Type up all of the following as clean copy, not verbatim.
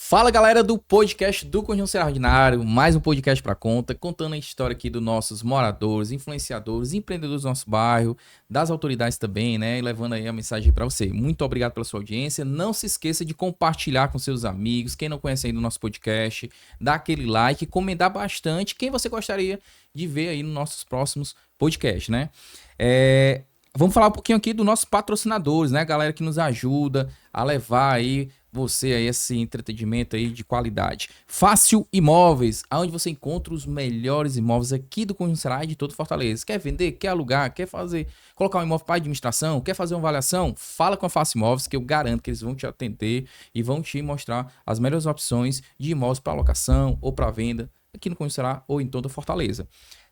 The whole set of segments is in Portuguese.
Fala galera do podcast do Conjunto Ordinário, mais um podcast para conta, contando a história aqui dos nossos moradores, influenciadores, empreendedores do nosso bairro, das autoridades também, né? E levando aí a mensagem para você. Muito obrigado pela sua audiência. Não se esqueça de compartilhar com seus amigos, quem não conhece ainda o nosso podcast, dar aquele like, comentar bastante quem você gostaria de ver aí nos nossos próximos podcasts, né? Vamos falar um pouquinho aqui dos nossos patrocinadores, né? Galera que nos ajuda a levar aí você aí esse entretenimento aí de qualidade. Fácil Imóveis, onde você encontra os melhores imóveis aqui do Conjunto Ceará e de todo Fortaleza. Quer vender, quer alugar, quer colocar um imóvel para administração, quer fazer uma avaliação? Fala com a Fácil Imóveis que eu garanto que eles vão te atender e vão te mostrar as melhores opções de imóveis para alocação ou para venda aqui no Conjunto Ceará ou em toda Fortaleza.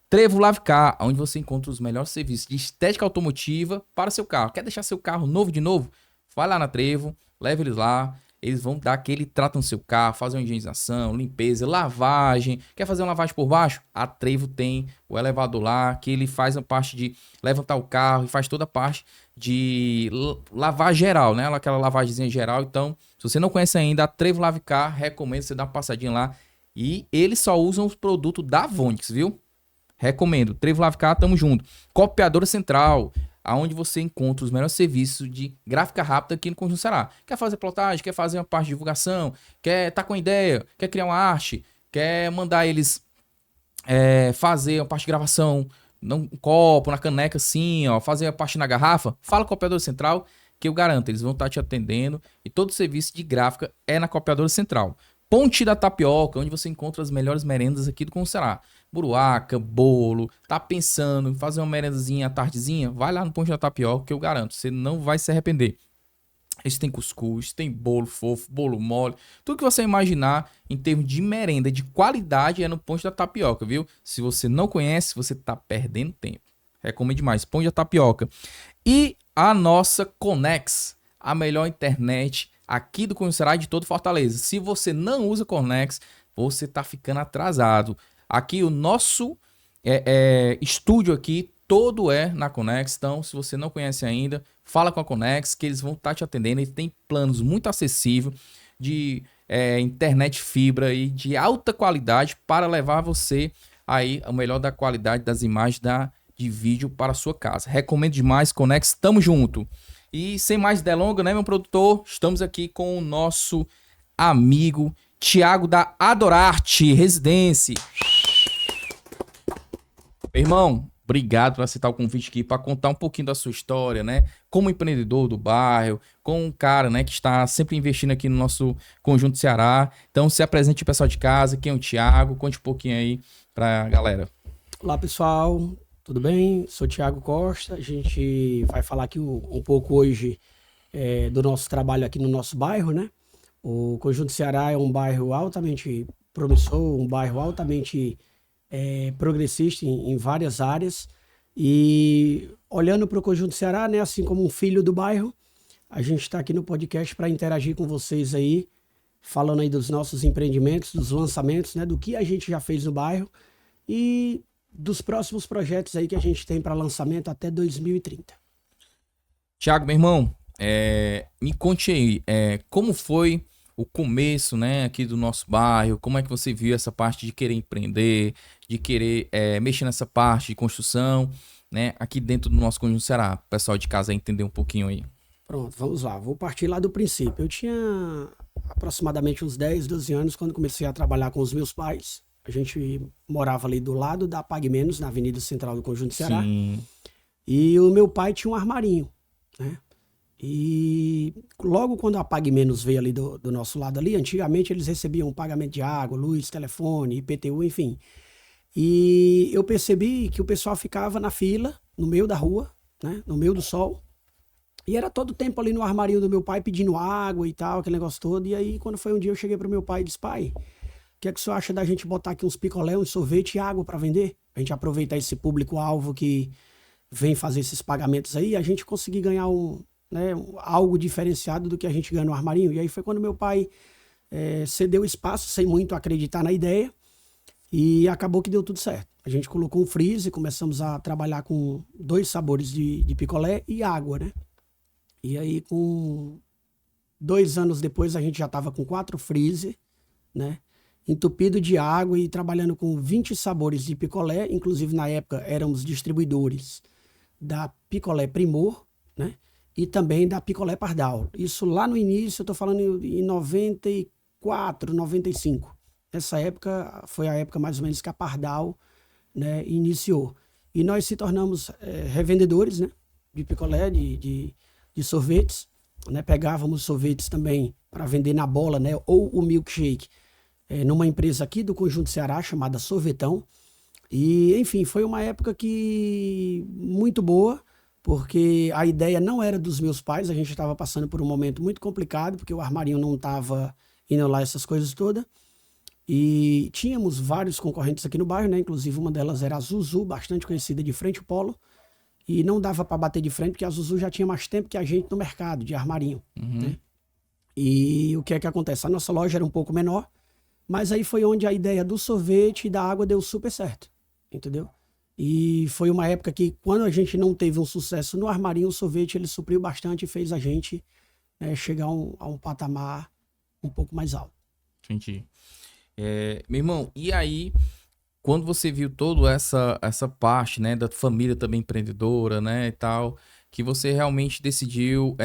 Trevo Lavcar, onde você encontra os melhores serviços de estética automotiva para seu carro. Quer deixar seu carro novo de novo? Vai lá na Trevo, leva eles lá. Eles vão dar aquele trato no seu carro, fazer uma higienização, limpeza, lavagem. Quer fazer uma lavagem por baixo? A Trevo tem o elevador lá, que ele faz a parte de levantar o carro e faz toda a parte de lavar geral, né? Aquela lavagemzinha geral. Então, se você não conhece ainda, a Trevo Lavcar, recomendo você dar uma passadinha lá. E eles só usam os produtos da Vonix, viu? Recomendo. Trevo Lavcar, tamo junto. Copiadora Central, aonde você encontra os melhores serviços de gráfica rápida aqui no Conjunto Ceará. Quer fazer plotagem, quer fazer uma parte de divulgação, quer tá com ideia, quer criar uma arte, quer mandar eles fazer uma parte de gravação num copo, na caneca assim, ó, fazer a parte na garrafa, fala com a Copiadora Central, que eu garanto, eles vão estar te atendendo e todo o serviço de gráfica é na Copiadora Central. Ponte da Tapioca, onde você encontra as melhores merendas aqui do Conjunto Ceará. Buruaca, bolo, tá pensando em fazer uma merendazinha à tardezinha? Vai lá no Ponte da Tapioca que eu garanto, você não vai se arrepender. Eles têm cuscuz, tem bolo fofo, bolo mole, tudo que você imaginar em termos de merenda de qualidade é no Ponte da Tapioca, viu? Se você não conhece, você tá perdendo tempo. Recomendo demais, Ponte da Tapioca. E a nossa Connex, a melhor internet aqui do Conjunto Ceará e de todo Fortaleza. Se você não usa Connex, você tá ficando atrasado. Aqui o nosso estúdio aqui todo é na Connex, então se você não conhece ainda, fala com a Connex que eles vão estar te atendendo. Eles têm planos muito acessíveis de internet fibra e de alta qualidade para levar você aí o melhor da qualidade das imagens de vídeo para a sua casa. Recomendo demais, Connex, tamo junto. E sem mais delongas, né, meu produtor, estamos aqui com o nosso amigo Thiago da Adorarte Residência. Irmão, obrigado por aceitar o convite aqui para contar um pouquinho da sua história, né? Como empreendedor do bairro, como um cara, né, que está sempre investindo aqui no nosso Conjunto Ceará. Então, se apresente o pessoal de casa, quem é o Thiago, conte um pouquinho aí para a galera. Olá, pessoal, tudo bem? Sou Thiago Costa. A gente vai falar aqui um pouco hoje do nosso trabalho aqui no nosso bairro, né? O Conjunto Ceará é um bairro altamente promissor, um bairro altamente progressista em várias áreas. E olhando para o Conjunto Ceará, né, assim como um filho do bairro, a gente está aqui no podcast para interagir com vocês aí, falando aí dos nossos empreendimentos, dos lançamentos, né, do que a gente já fez no bairro e dos próximos projetos aí que a gente tem para lançamento até 2030. Thiago, meu irmão, me conte aí, como foi o começo, né, aqui do nosso bairro, como é que você viu essa parte de querer empreender, de querer mexer nessa parte de construção, né, aqui dentro do nosso Conjunto Ceará, o pessoal de casa entender um pouquinho aí. Pronto, vamos lá, vou partir lá do princípio. Eu tinha aproximadamente uns 10, 12 anos quando comecei a trabalhar com os meus pais. A gente morava ali do lado da Pague Menos, na Avenida Central do Conjunto Ceará. Sim. E o meu pai tinha um armarinho, né? E logo quando a Pague Menos veio ali do nosso lado ali, antigamente eles recebiam pagamento de água, luz, telefone, IPTU, enfim. E eu percebi que o pessoal ficava na fila, no meio da rua, né? No meio do sol. E era todo o tempo ali no armarinho do meu pai pedindo água e tal, aquele negócio todo. E aí quando foi um dia eu cheguei pro meu pai e disse: pai, o que é que o senhor acha da gente botar aqui uns picolé, um sorvete e água para vender? A gente aproveitar esse público-alvo que vem fazer esses pagamentos aí, a gente conseguir ganhar algo diferenciado do que a gente ganha no armarinho. E aí foi quando meu pai cedeu espaço, sem muito acreditar na ideia, e acabou que deu tudo certo. A gente colocou um freezer, começamos a trabalhar com 2 sabores de picolé e água, né? E aí com 2 anos depois a gente já estava com 4 freezer né? Entupido de água e trabalhando com 20 sabores de picolé. Inclusive, na época, éramos distribuidores da Picolé Primor, né? E também da Picolé Pardal. Isso lá no início, eu estou falando em 94, 95. Essa época foi a época mais ou menos que a Pardal, né, iniciou. E nós se tornamos revendedores, né, de picolé, de sorvetes, né? Pegávamos sorvetes também para vender na bola, né, ou o milkshake, numa empresa aqui do Conjunto Ceará chamada Sorvetão. E, enfim, foi uma época que muito boa, porque a ideia não era dos meus pais, a gente estava passando por um momento muito complicado, porque o armarinho não estava indo lá, essas coisas todas. E tínhamos vários concorrentes aqui no bairro, né? Inclusive uma delas era a Zuzu, bastante conhecida de frente ao polo. E não dava para bater de frente, porque a Zuzu já tinha mais tempo que a gente no mercado de armarinho. Né? E o que é que acontece? A nossa loja era um pouco menor, mas aí foi onde a ideia do sorvete e da água deu super certo, entendeu? E foi uma época que, quando a gente não teve um sucesso no armarinho, o sorvete ele supriu bastante e fez a gente chegar a um patamar um pouco mais alto. Entendi. Meu irmão, e aí, quando você viu toda essa parte, né, da família também empreendedora, né, e tal, que você realmente decidiu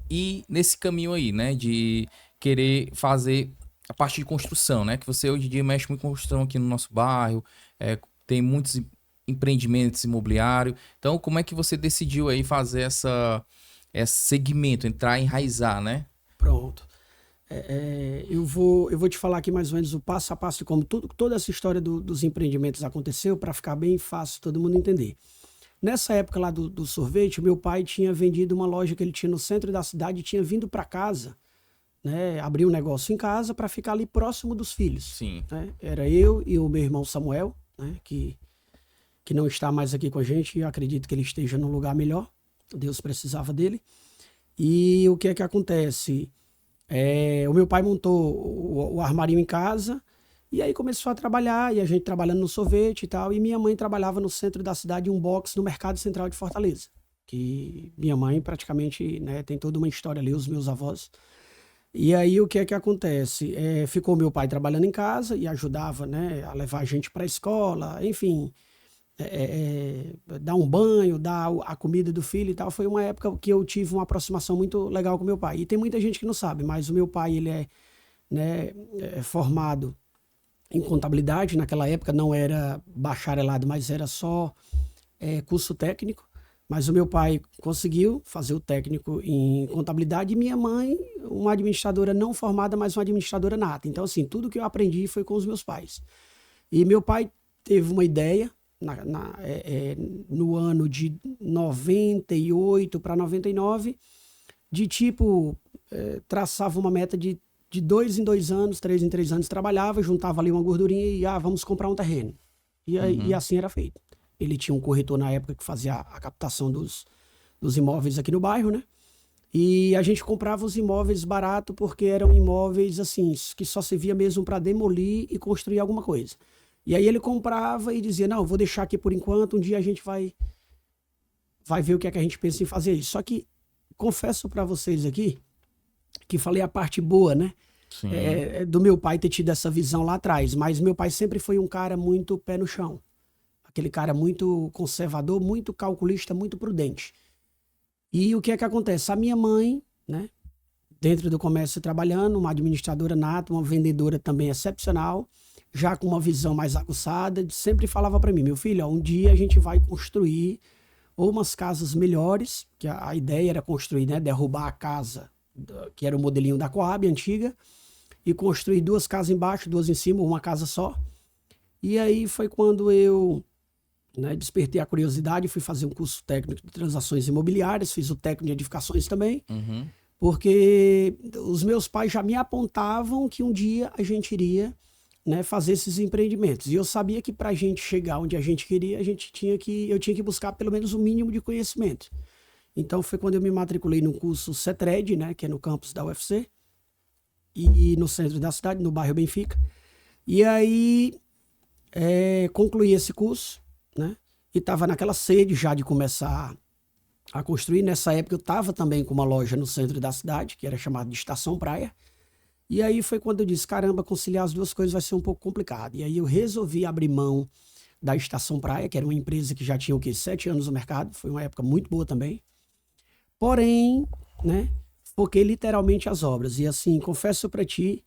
ir nesse caminho aí, né, de querer fazer a parte de construção, né, que você hoje em dia mexe muito com construção aqui no nosso bairro, tem muitos empreendimentos imobiliários. Então, como é que você decidiu aí fazer esse segmento, entrar, enraizar, né? Pronto. Eu vou te falar aqui mais ou menos o passo a passo de como toda essa história dos empreendimentos aconteceu, para ficar bem fácil todo mundo entender. Nessa época lá do sorvete, meu pai tinha vendido uma loja que ele tinha no centro da cidade e tinha vindo para casa, né, abrir um negócio em casa para ficar ali próximo dos filhos. Sim. Né? Era eu e o meu irmão Samuel, né, que não está mais aqui com a gente, e eu acredito que ele esteja num lugar melhor. Deus precisava dele. E o que é que acontece? O meu pai montou o armarinho em casa e aí começou a trabalhar, e a gente trabalhando no sorvete e tal, e minha mãe trabalhava no centro da cidade, em um box no Mercado Central de Fortaleza, que minha mãe praticamente, né, tem toda uma história ali, os meus avós. E aí o que é que acontece? Ficou meu pai trabalhando em casa e ajudava, né, a levar a gente para a escola, enfim, dar um banho, dar a comida do filho e tal. Foi uma época que eu tive uma aproximação muito legal com meu pai. E tem muita gente que não sabe, mas o meu pai ele é formado em contabilidade. Naquela época não era bacharelado, mas era só curso técnico. Mas o meu pai conseguiu fazer o técnico em contabilidade, e minha mãe, uma administradora não formada, mas uma administradora nata. Então, assim, tudo que eu aprendi foi com os meus pais. E meu pai teve uma ideia no ano de 98 para 99, de tipo, traçava uma meta de 2 em 2 anos, 3 em 3 anos, trabalhava, juntava ali uma gordurinha e vamos comprar um terreno. E assim era feito. Ele tinha um corretor na época que fazia a captação dos imóveis aqui no bairro, né? E a gente comprava os imóveis barato porque eram imóveis assim, que só servia mesmo para demolir e construir alguma coisa. E aí ele comprava e dizia, não, vou deixar aqui por enquanto, um dia a gente vai ver o que é que a gente pensa em fazer isso. Só que, confesso para vocês aqui, que falei a parte boa, né? Sim. Do meu pai ter tido essa visão lá atrás, mas meu pai sempre foi um cara muito pé no chão. Aquele cara muito conservador, muito calculista, muito prudente. E o que é que acontece? A minha mãe, né, dentro do comércio trabalhando, uma administradora nata, uma vendedora também excepcional, já com uma visão mais aguçada, sempre falava para mim, meu filho, um dia a gente vai construir ou umas casas melhores, que a ideia era construir, né, derrubar a casa, que era o modelinho da Coab antiga, e construir 2 casas embaixo, 2 em cima, uma casa só. E aí foi quando eu despertei a curiosidade, fui fazer um curso técnico de transações imobiliárias, fiz o técnico de edificações também, porque os meus pais já me apontavam que um dia a gente iria, né, fazer esses empreendimentos. E eu sabia que para a gente chegar onde a gente queria, eu tinha que buscar pelo menos o mínimo de conhecimento. Então foi quando eu me matriculei no curso CETRED, né, que é no campus da UFC, e no centro da cidade, no bairro Benfica. E aí concluí esse curso, né, e estava naquela sede já de começar a construir. Nessa época eu estava também com uma loja no centro da cidade, que era chamada de Estação Praia. E aí foi quando eu disse, caramba, conciliar as duas coisas vai ser um pouco complicado. E aí eu resolvi abrir mão da Estação Praia, que era uma empresa que já tinha, 7 anos no mercado. Foi uma época muito boa também. Porém, né, foquei literalmente as obras. E assim, confesso para ti,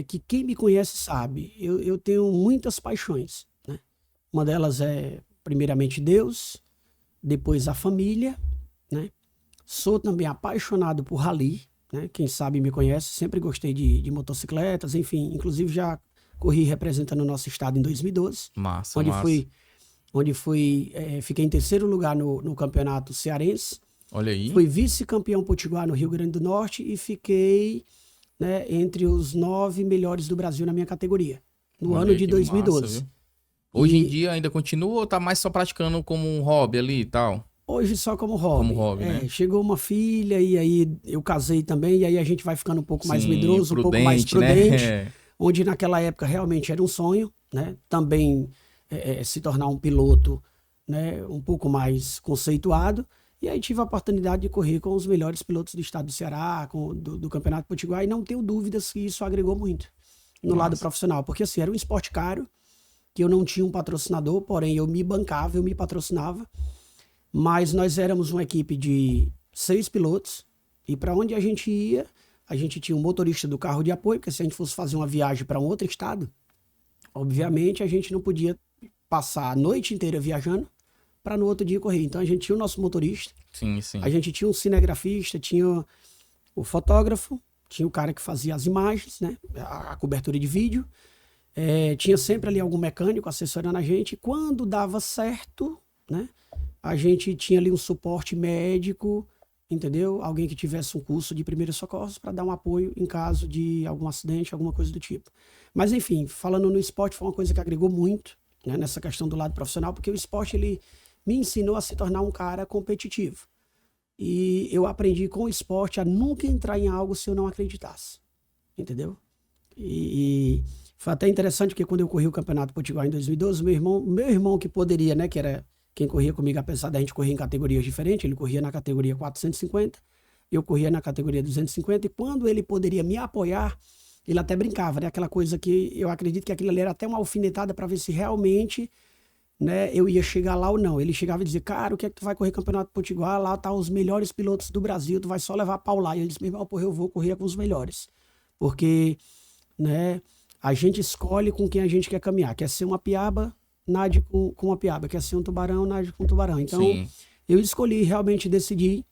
que quem me conhece sabe, eu tenho muitas paixões, né? Uma delas é, primeiramente, Deus, depois a família, né? Sou também apaixonado por rally, né? Quem sabe me conhece, sempre gostei de motocicletas, enfim, inclusive já corri representando o nosso estado em 2012, Massa, onde massa. fiquei em terceiro lugar no campeonato cearense, Olha aí. fui vice-campeão potiguar no Rio Grande do Norte e fiquei, né, entre os 9 melhores do Brasil na minha categoria, no Olha ano aí de que massa, 2012. viu? Hoje em E dia ainda continua ou tá mais só praticando como um hobby ali e tal? hoje só como Como hobby. hobby, né? Chegou uma filha e aí eu casei também, e aí a gente vai ficando um pouco mais Sim, medroso, um pouco mais prudente, prudente, né? onde naquela época realmente era um sonho, né? Também se tornar um piloto, né, um pouco mais conceituado. E aí tive a oportunidade de correr com os melhores pilotos do estado do Ceará, do Campeonato Potiguar, e não tenho dúvidas que isso agregou muito no lado Massa. profissional, porque assim, era um esporte caro, que eu não tinha um patrocinador, porém eu me bancava, eu me patrocinava, mas nós éramos uma equipe de 6 pilotos, e para onde a gente ia, a gente tinha um motorista do carro de apoio, porque se a gente fosse fazer uma viagem para um outro estado, obviamente a gente não podia passar a noite inteira viajando para no outro dia correr. Então a gente tinha o nosso motorista, Sim, a sim. gente tinha um cinegrafista, tinha o fotógrafo, tinha o cara que fazia as imagens, né, a cobertura de vídeo, tinha sempre ali algum mecânico assessorando a gente. E quando dava certo, né, a gente tinha ali um suporte médico, entendeu? Alguém que tivesse um curso de primeiros socorros para dar um apoio em caso de algum acidente, alguma coisa do tipo. Mas enfim, falando no esporte, foi uma coisa que agregou muito, né, nessa questão do lado profissional, porque o esporte ele me ensinou a se tornar um cara competitivo. E eu aprendi com o esporte a nunca entrar em algo se eu não acreditasse, entendeu? E foi até interessante porque quando eu corri o Campeonato Potiguar em 2012, meu irmão que poderia, né, que era quem corria comigo, apesar da gente correr em categorias diferentes, ele corria na categoria 450, eu corria na categoria 250, e quando ele poderia me apoiar, ele até brincava, né, aquela coisa que eu acredito que aquilo ali era até uma alfinetada para ver se realmente, né, eu ia chegar lá ou não. Ele chegava e dizia, cara, o que é que tu vai correr Campeonato Potiguar? Lá tá os melhores pilotos do Brasil, tu vai só levar pau lá. E ele disse, meu irmão, porra, eu vou correr com os melhores. Porque, né, a gente escolhe com quem a gente quer caminhar. Quer ser uma piaba, nade com uma piaba. Quer ser um tubarão, nade com um tubarão. Então, Sim. eu escolhi, realmente decidi,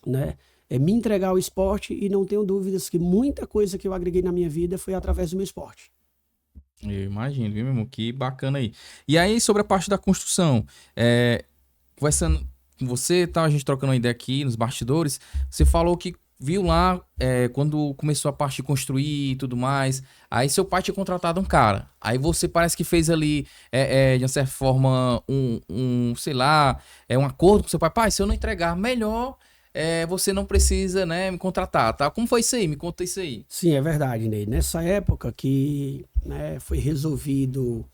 né, me entregar ao esporte, e não tenho dúvidas que muita coisa que eu agreguei na minha vida foi através do meu esporte. Eu imagino, viu, meu irmão? Que bacana aí. E aí, sobre a parte da construção, conversando com você, tá, a gente trocando uma ideia aqui nos bastidores, você falou que viu lá quando começou a parte de construir e tudo mais, aí seu pai tinha contratado um cara, aí você parece que fez ali, de uma certa forma, sei lá, um acordo com seu pai, pai, se eu não entregar melhor, você não precisa, né, me contratar, tá? Como foi isso aí? Me conta isso aí. Sim, é verdade, Ney. Nessa época que, né, foi resolvido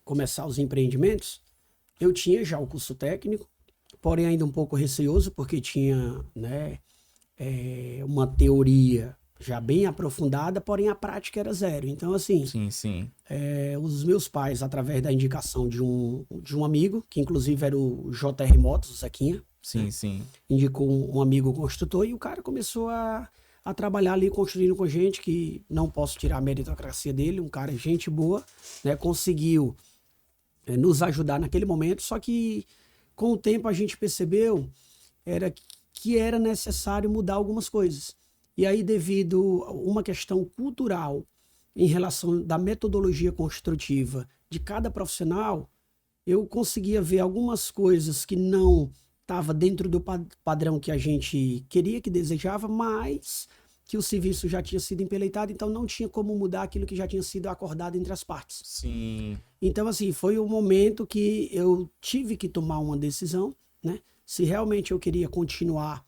começar os empreendimentos, eu tinha já o curso técnico, porém ainda um pouco receoso, porque tinha, né, uma teoria já bem aprofundada, porém a prática era zero. Então, assim, Sim, sim. os meus pais, através da indicação de um amigo, que inclusive era o JR Motos, o Zequinha, Sim, sim. indicou um amigo construtor, e o cara começou a trabalhar ali, construindo com gente, que não posso tirar a meritocracia dele, um cara gente boa, né, conseguiu nos ajudar naquele momento, só que com o tempo a gente percebeu que era necessário mudar algumas coisas. E aí, devido a uma questão cultural em relação da metodologia construtiva de cada profissional, eu conseguia ver algumas coisas que não estava dentro do padrão que a gente queria, que desejava, mas que o serviço já tinha sido empeleitado, então não tinha como mudar aquilo que já tinha sido acordado entre as partes. Sim. Então, assim, foi o momento que eu tive que tomar uma decisão, né? Se realmente eu queria continuar,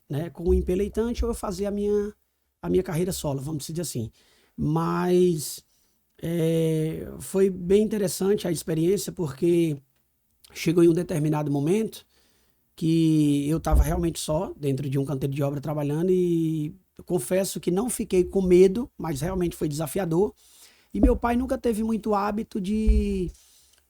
né, com o empeleitante, ou eu fazer a minha carreira solo, vamos dizer assim. Mas foi bem interessante a experiência, porque chegou em um determinado momento que eu estava realmente só dentro de um canteiro de obra trabalhando, e Eu confesso que não fiquei com medo, mas realmente foi desafiador. E meu pai nunca teve muito hábito de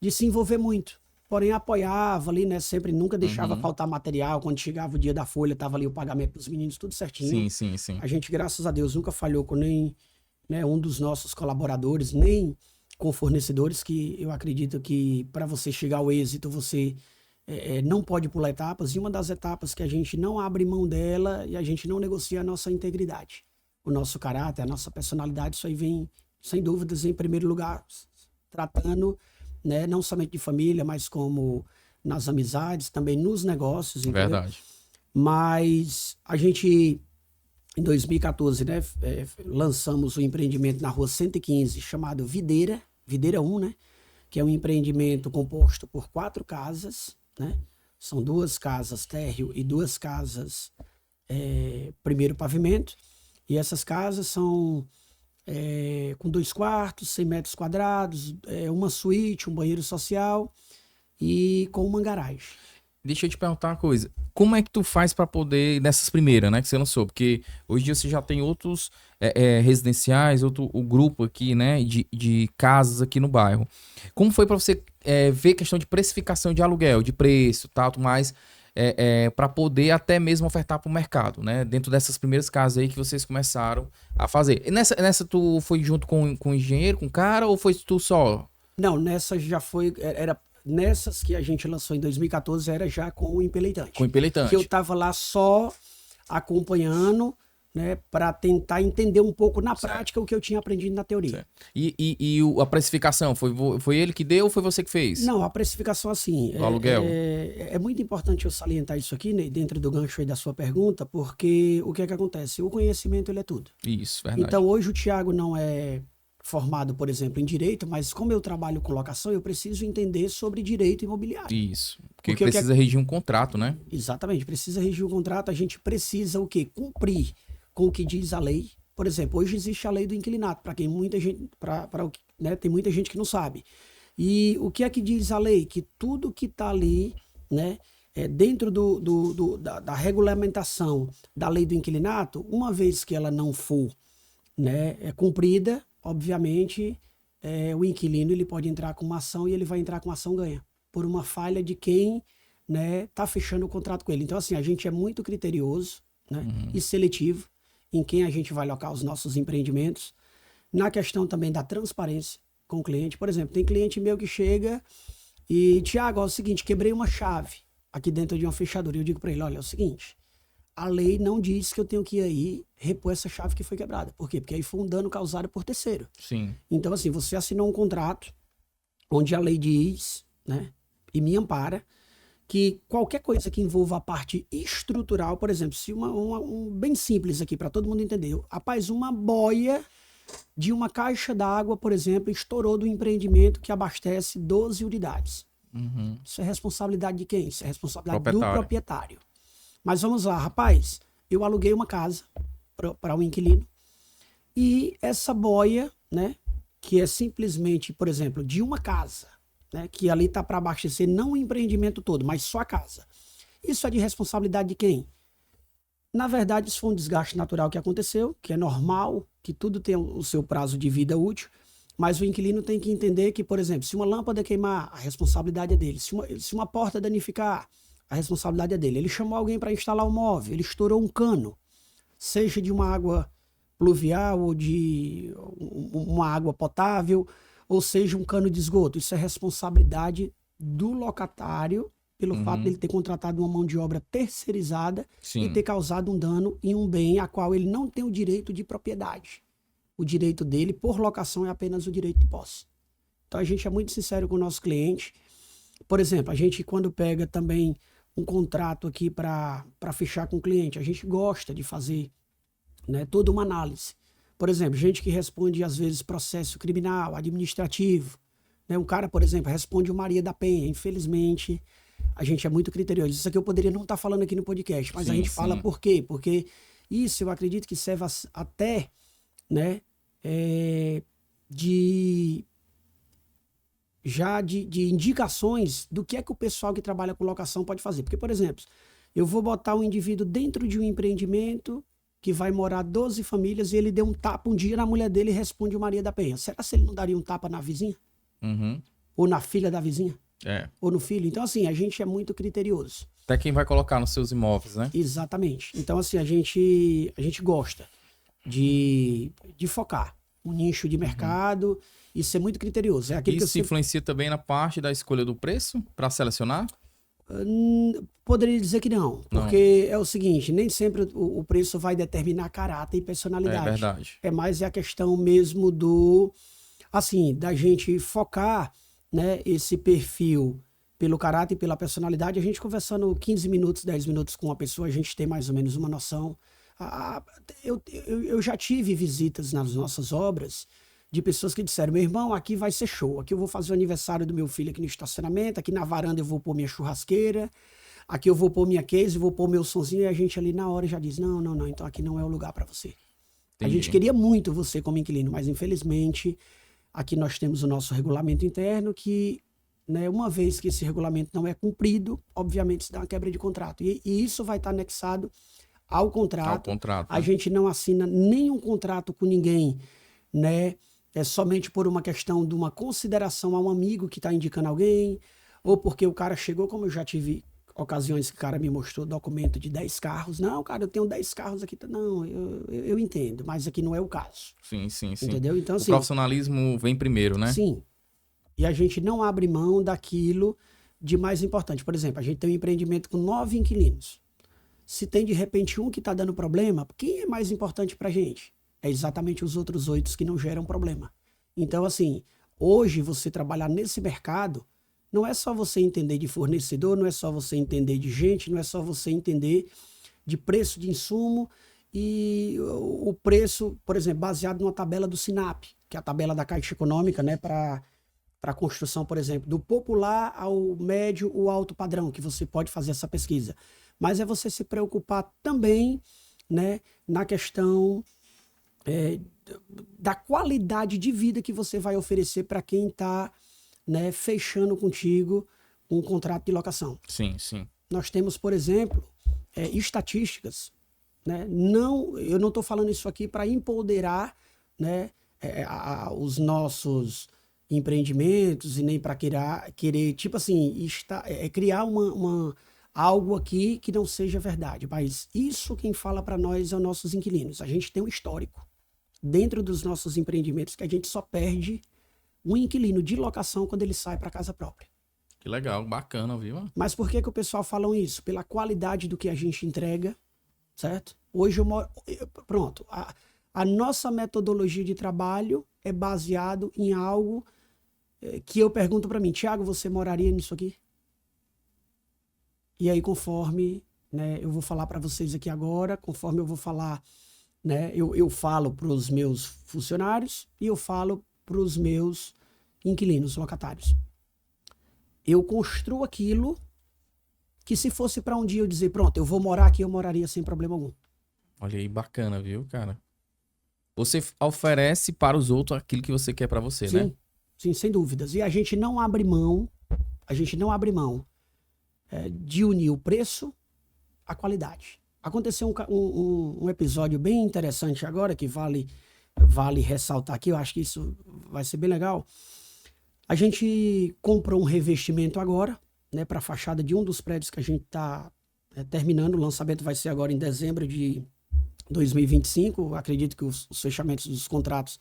se envolver muito. Porém, apoiava ali, né? Sempre, nunca deixava faltar material. Quando chegava o dia da folha, tava ali o pagamento dos meninos, tudo certinho. Sim, sim, sim. A gente, graças a Deus, nunca falhou com nem, né, um dos nossos colaboradores, nem com fornecedores, que eu acredito que para você chegar ao êxito, você não pode pular etapas. E uma das etapas que a gente não abre mão dela e a gente não negocia a nossa integridade. O nosso caráter, a nossa personalidade, isso aí vem, sem dúvidas, em primeiro lugar, tratando, né, não somente de família, mas como nas amizades, também nos negócios, entendeu? Verdade. Mas a gente, em 2014, né, lançamos o empreendimento na Rua 115, chamado Videira 1, né, que é um empreendimento composto por 4 casas, né? São 2 casas térreo e 2 casas primeiro pavimento. E essas casas são com 2 quartos, 100 metros quadrados, uma suíte, um banheiro social e com uma garagem. Deixa eu te perguntar uma coisa. Como é que tu faz pra poder, nessas primeiras, né, que você lançou? Porque hoje em dia você já tem outros residenciais, o grupo aqui, né, de casas aqui no bairro. Como foi pra você ver questão de precificação de aluguel, de preço, tal, tudo mais, para poder até mesmo ofertar pro mercado, né? Dentro dessas primeiras casas aí que vocês começaram a fazer. E nessa tu foi junto com o engenheiro, com o cara, ou foi tu só? Não, nessa já foi, nessas que a gente lançou em 2014 era já com o empeleitante. Com o empeleitante. Que eu tava lá só acompanhando, né, para tentar entender um pouco na prática o que eu tinha aprendido na teoria. Certo. E a precificação, foi ele que deu ou foi você que fez? Não, a precificação assim... Do aluguel? É muito importante eu salientar isso aqui, né, dentro do gancho aí da sua pergunta, porque o que é que acontece? O conhecimento, ele é tudo. Isso, verdade. Então, hoje o Thiago não é formado, por exemplo, em direito, mas como eu trabalho com locação, eu preciso entender sobre direito imobiliário. Isso. Porque precisa regir um contrato, né? Exatamente, precisa regir o contrato, a gente precisa o quê? Cumprir com o que diz a lei. Por exemplo, hoje existe a lei do inquilinato, para quem muita gente, né, tem muita gente que não sabe. E o que é que diz a lei? Que tudo que está ali, né, dentro da regulamentação da lei do inquilinato, uma vez que ela não for, né, cumprida, obviamente, o inquilino ele pode entrar com uma ação e ele vai entrar com ação ganha, por uma falha de quem, né, tá fechando o contrato com ele. Então, assim, a gente é muito criterioso, né, e seletivo em quem a gente vai alocar os nossos empreendimentos. Na questão também da transparência com o cliente. Por exemplo, tem cliente meu que chega e, Thiago, é o seguinte, quebrei uma chave aqui dentro de uma fechadura. E eu digo para ele, olha, é o seguinte, a lei não diz que eu tenho que ir aí repor essa chave que foi quebrada. Por quê? Porque aí foi um dano causado por terceiro. Sim. Então, assim, você assinou um contrato onde a lei diz, né, e me ampara, que qualquer coisa que envolva a parte estrutural, por exemplo, se bem simples aqui para todo mundo entender, rapaz, uma boia de uma caixa d'água, por exemplo, estourou do empreendimento que abastece 12 unidades. Isso é responsabilidade de quem? Isso é responsabilidade do proprietário. Mas vamos lá, rapaz, eu aluguei uma casa para um inquilino e essa boia, né, que é simplesmente, por exemplo, de uma casa, né, que ali está para abastecer não o empreendimento todo, mas só a casa. Isso é de responsabilidade de quem? Na verdade, isso foi um desgaste natural que aconteceu, que é normal, que tudo tem o seu prazo de vida útil, mas o inquilino tem que entender que, por exemplo, se uma lâmpada queimar, a responsabilidade é dele. Se uma porta danificar, a responsabilidade é dele. Ele chamou alguém para instalar um móvel, ele estourou um cano, seja de uma água pluvial ou de uma água potável, ou seja, um cano de esgoto. Isso é responsabilidade do locatário pelo fato de ele ter contratado uma mão de obra terceirizada. Sim. E ter causado um dano em um bem a qual ele não tem o direito de propriedade. O direito dele, por locação, é apenas o direito de posse. Então, a gente é muito sincero com o nosso cliente. Por exemplo, a gente, quando pega também um contrato aqui para fechar com o cliente, a gente gosta de fazer, né, toda uma análise. Por exemplo, gente que responde, às vezes, processo criminal, administrativo. Né? Um cara, por exemplo, responde o Maria da Penha. Infelizmente, a gente é muito criterioso. Isso aqui eu poderia não estar falando aqui no podcast, mas sim, a gente fala por quê? Porque isso eu acredito que serve até, né, de indicações do que é que o pessoal que trabalha com locação pode fazer. Porque, por exemplo, eu vou botar um indivíduo dentro de um empreendimento que vai morar 12 famílias e ele deu um tapa um dia na mulher dele e responde o Maria da Penha. Será que ele não daria um tapa na vizinha? Uhum. Ou na filha da vizinha? É. Ou no filho? Então, assim, a gente é muito criterioso. Até quem vai colocar nos seus imóveis, né? Exatamente. Então, assim, a gente gosta de focar um nicho de mercado e ser muito criterioso. É aquilo que eu Isso sempre... influencia também na parte da escolha do preço para selecionar? Poderia dizer que não, porque é o seguinte, nem sempre o preço vai determinar caráter e personalidade. É verdade. É mais a questão mesmo assim, da gente focar, né, esse perfil pelo caráter e pela personalidade. A gente conversando 15 minutos, 10 minutos com uma pessoa, a gente tem mais ou menos uma noção. Eu já tive visitas nas nossas obras de pessoas que disseram, meu irmão, aqui vai ser show, aqui eu vou fazer o aniversário do meu filho aqui no estacionamento, aqui na varanda eu vou pôr minha churrasqueira, aqui eu vou pôr minha case, vou pôr meu sonzinho, e a gente ali na hora já diz, não, então aqui não é o lugar para você. Entendi. A gente queria muito você como inquilino, mas infelizmente aqui nós temos o nosso regulamento interno que, né, uma vez que esse regulamento não é cumprido, obviamente se dá uma quebra de contrato, e isso vai estar anexado ao contrato. A gente não assina nenhum contrato com ninguém, né? É somente por uma questão de uma consideração a um amigo que está indicando alguém, ou porque o cara chegou, como eu já tive ocasiões que o cara me mostrou documento de 10 carros. Não, cara, eu tenho 10 carros aqui. Não, eu entendo, mas aqui não é o caso. Sim. Entendeu? Então, assim, o profissionalismo vem primeiro, né? Sim. E a gente não abre mão daquilo de mais importante. Por exemplo, a gente tem um empreendimento com 9 inquilinos. Se tem de repente um que está dando problema, quem é mais importante para a gente? É exatamente os outros 8 que não geram problema. Então, assim, hoje você trabalhar nesse mercado, não é só você entender de fornecedor, não é só você entender de gente, não é só você entender de preço de insumo e o preço, por exemplo, baseado numa tabela do SINAP, que é a tabela da Caixa Econômica, né, para a construção, por exemplo, do popular ao médio ou alto padrão, que você pode fazer essa pesquisa. Mas é você se preocupar também, né, na questão da qualidade de vida que você vai oferecer para quem está, né, fechando contigo um contrato de locação. Sim. Nós temos, por exemplo, estatísticas, né? Eu não estou falando isso aqui para empoderar, né, os nossos empreendimentos e nem para querer, tipo assim, criar algo aqui que não seja verdade. Mas isso quem fala para nós é os nossos inquilinos. A gente tem um histórico dentro dos nossos empreendimentos que a gente só perde um inquilino de locação quando ele sai para casa própria. Que legal, bacana, viu? Mas por que o pessoal fala isso? Pela qualidade do que a gente entrega, certo? Hoje eu moro... Pronto. A nossa metodologia de trabalho é baseado em algo que eu pergunto para mim, Thiago, você moraria nisso aqui? E aí, conforme, né, eu vou falar para vocês aqui agora, conforme eu vou falar, né, eu falo para os meus funcionários e eu falo para os meus inquilinos, locatários. Eu construo aquilo que se fosse para um dia eu dizer, pronto, eu vou morar aqui, eu moraria sem problema algum. Olha aí, bacana, viu, cara? Você oferece para os outros aquilo que você quer para você, Sim, né? Sim, sem dúvidas. E a gente não abre mão, de unir o preço à qualidade. Aconteceu um episódio bem interessante agora, que vale ressaltar aqui, eu acho que isso vai ser bem legal. A gente comprou um revestimento agora, né, para a fachada de um dos prédios que a gente está terminando. O lançamento vai ser agora em dezembro de 2025. Acredito que os fechamentos dos contratos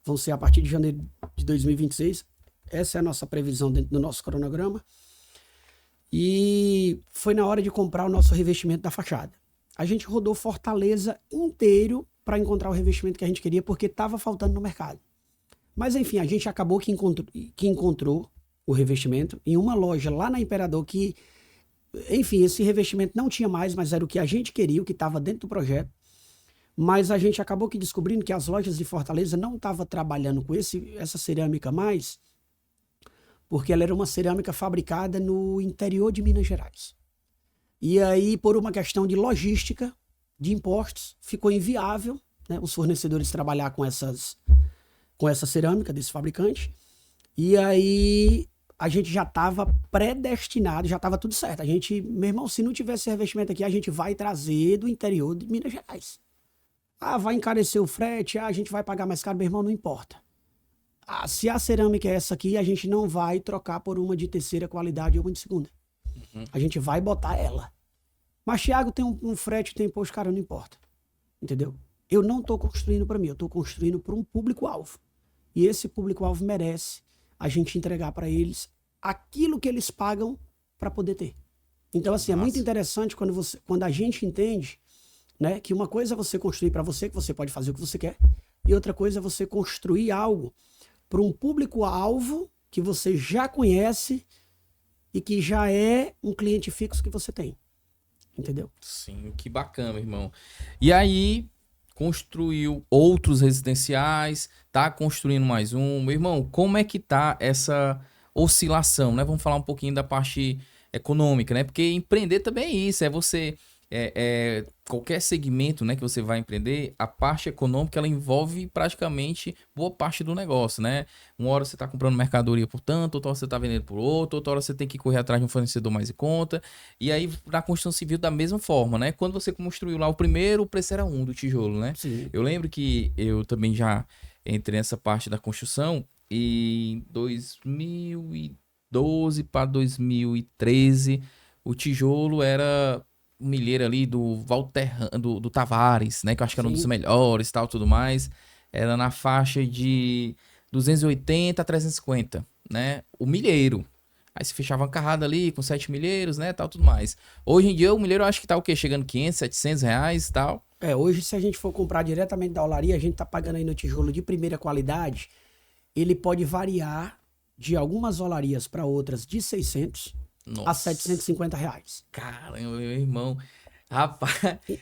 vão ser a partir de janeiro de 2026. Essa é a nossa previsão dentro do nosso cronograma. E foi na hora de comprar o nosso revestimento da fachada. A gente rodou Fortaleza inteiro para encontrar o revestimento que a gente queria, porque estava faltando no mercado. Mas enfim, a gente acabou que encontrou o revestimento em uma loja lá na Imperador que, enfim, esse revestimento não tinha mais, mas era o que a gente queria, o que estava dentro do projeto. Mas a gente acabou que descobrindo que as lojas de Fortaleza não estavam trabalhando com essa cerâmica mais, porque ela era uma cerâmica fabricada no interior de Minas Gerais. E aí, por uma questão de logística, de impostos, ficou inviável, né, os fornecedores trabalhar com essa cerâmica desse fabricante. E aí a gente já estava predestinado, já estava tudo certo. A gente, meu irmão, se não tivesse revestimento aqui, a gente vai trazer do interior de Minas Gerais. Ah, vai encarecer o frete, a gente vai pagar mais caro, meu irmão, não importa. Se a cerâmica é essa aqui, a gente não vai trocar por uma de terceira qualidade ou uma de segunda. A gente vai botar ela. Mas, Thiago, tem um frete, tem imposto, cara, não importa. Entendeu? Eu não estou construindo para mim, eu estou construindo para um público-alvo. E esse público-alvo merece a gente entregar para eles aquilo que eles pagam para poder ter. Então, assim, é muito interessante quando a gente entende, né, que uma coisa é você construir para você, que você pode fazer o que você quer, e outra coisa é você construir algo para um público-alvo que você já conhece e que já é um cliente fixo que você tem. Entendeu? Sim, que bacana, irmão. E aí, construiu outros residenciais, tá construindo mais um. Meu irmão, como é que tá essa oscilação, né? Vamos falar um pouquinho da parte econômica, né? Porque empreender também é isso, é você... qualquer segmento, né, que você vai empreender, a parte econômica ela envolve praticamente boa parte do negócio, né? Uma hora você está comprando mercadoria por tanto, outra hora você está vendendo por outra hora você tem que correr atrás de um fornecedor mais em conta. E aí na construção civil da mesma forma, né? Quando você construiu lá o primeiro, o preço era 1 do tijolo, né? Sim. Eu lembro que eu também já entrei nessa parte da construção e em 2012 para 2013 o tijolo era milheiro ali do do Tavares, né? Que eu acho que era um dos Sim. melhores, tal, tudo mais. Era na faixa de 280 a 350, né? O milheiro. Aí se fechava uma carrada ali com 7 milheiros, né? Tal, tudo mais. Hoje em dia o milheiro eu acho que tá o quê? Chegando 500, 700 reais e tal. Hoje se a gente for comprar diretamente da olaria, a gente tá pagando aí no tijolo de primeira qualidade, ele pode variar de algumas olarias para outras de 600 a 750 reais. Caramba, meu irmão. Rapaz,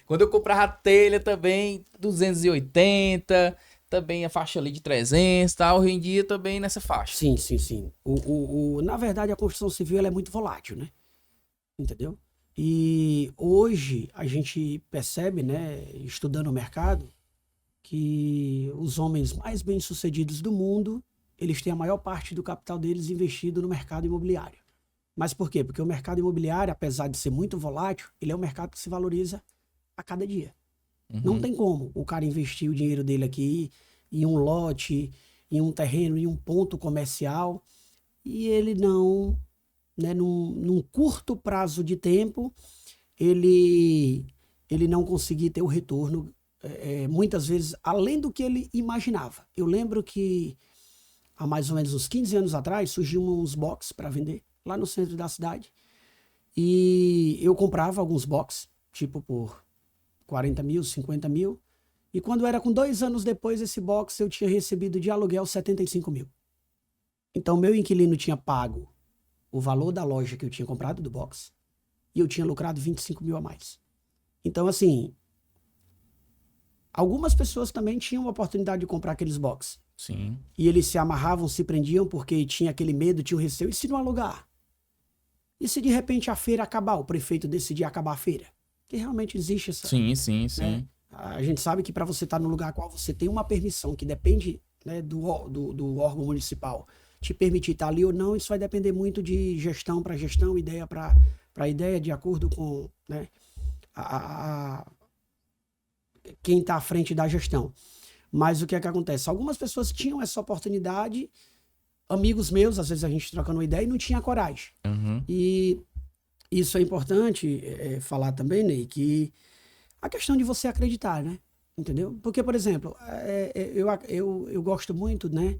quando eu comprava a telha também, 280, também a faixa ali de 300, tá? Hoje em dia também nessa faixa. Sim, sim, sim. Na verdade, a construção civil ela é muito volátil, né? Entendeu? E hoje a gente percebe, né, estudando o mercado, que os homens mais bem-sucedidos do mundo, eles têm a maior parte do capital deles investido no mercado imobiliário. Mas por quê? Porque o mercado imobiliário, apesar de ser muito volátil, ele é um mercado que se valoriza a cada dia. Não tem como o cara investir o dinheiro dele aqui em um lote, em um terreno, em um ponto comercial, e ele não, né, num curto prazo de tempo, ele não conseguir ter o retorno, muitas vezes, além do que ele imaginava. Eu lembro que há mais ou menos uns 15 anos atrás, surgiu uns box para vender lá no centro da cidade. E eu comprava alguns box, tipo por 40 mil, 50 mil. E quando era com 2 anos depois, esse box eu tinha recebido de aluguel 75 mil. Então, meu inquilino tinha pago o valor da loja que eu tinha comprado do box e eu tinha lucrado 25 mil a mais. Então, assim, algumas pessoas também tinham a oportunidade de comprar aqueles box. Sim. E eles se amarravam, se prendiam porque tinha aquele medo, tinha o receio. E se não alugar? E se de repente a feira acabar, o prefeito decidir acabar a feira? Que realmente existe essa... Sim, sim, né? sim. A gente sabe que para você estar no lugar qual você tem uma permissão que depende, né, do órgão municipal te permitir estar ali ou não, isso vai depender muito de gestão para gestão, ideia para ideia, de acordo com, né, quem está à frente da gestão. Mas o que é que acontece? Algumas pessoas tinham essa oportunidade, amigos meus, às vezes a gente trocando uma ideia e não tinha coragem. Uhum. E isso é importante falar também, Ney, que a questão de você acreditar, né? Entendeu? Porque, por exemplo, eu gosto muito, né,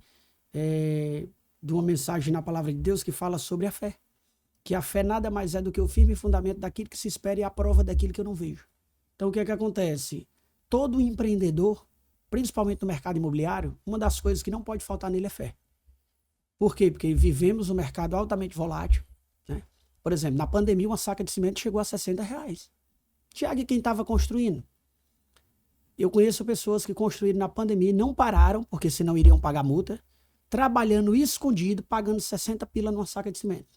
de uma mensagem na palavra de Deus que fala sobre a fé. Que a fé nada mais é do que o firme fundamento daquilo que se espera e a prova daquilo que eu não vejo. Então, o que é que acontece? Todo empreendedor, principalmente no mercado imobiliário, uma das coisas que não pode faltar nele é fé. Por quê? Porque vivemos um mercado altamente volátil, né? Por exemplo, na pandemia, uma saca de cimento chegou a R$60. Tiago, e quem estava construindo? Eu conheço pessoas que construíram na pandemia e não pararam, porque senão iriam pagar multa, trabalhando escondido, pagando 60 pila numa saca de cimento.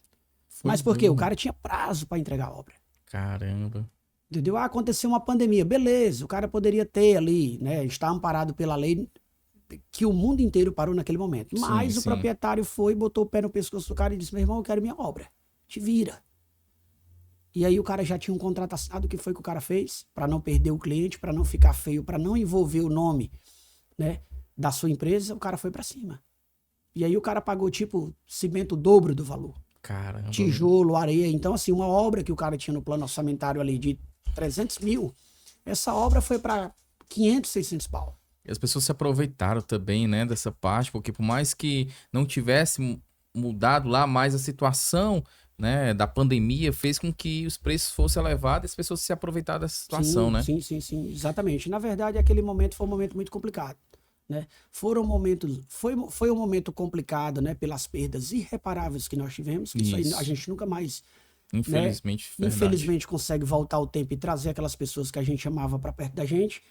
Mas por quê? O cara tinha prazo para entregar a obra. Caramba. Entendeu? Aconteceu uma pandemia, beleza, o cara poderia ter ali, né, estar amparado pela lei que o mundo inteiro parou naquele momento. Mas o proprietário foi, botou o pé no pescoço do cara e disse, meu irmão, eu quero minha obra. Te vira. E aí o cara já tinha um contrato assinado, o que foi que o cara fez? Para não perder o cliente, para não ficar feio, para não envolver o nome, né, da sua empresa, o cara foi para cima. E aí o cara pagou, tipo, cimento o dobro do valor. Caramba. Tijolo, areia. Então, assim, uma obra que o cara tinha no plano orçamentário ali de 300 mil, essa obra foi para 500, 600 pau. E as pessoas se aproveitaram também, né, dessa parte, porque por mais que não tivesse mudado lá mais a situação, né, da pandemia, fez com que os preços fossem elevados e as pessoas se aproveitaram dessa situação, né? Sim, exatamente. Na verdade, aquele momento foi um momento muito complicado, né? Foi um momento complicado, né, pelas perdas irreparáveis que nós tivemos, que isso aí Isso. a gente nunca mais, Infelizmente, né, verdade. infelizmente consegue voltar ao tempo e trazer aquelas pessoas que a gente amava para perto da gente,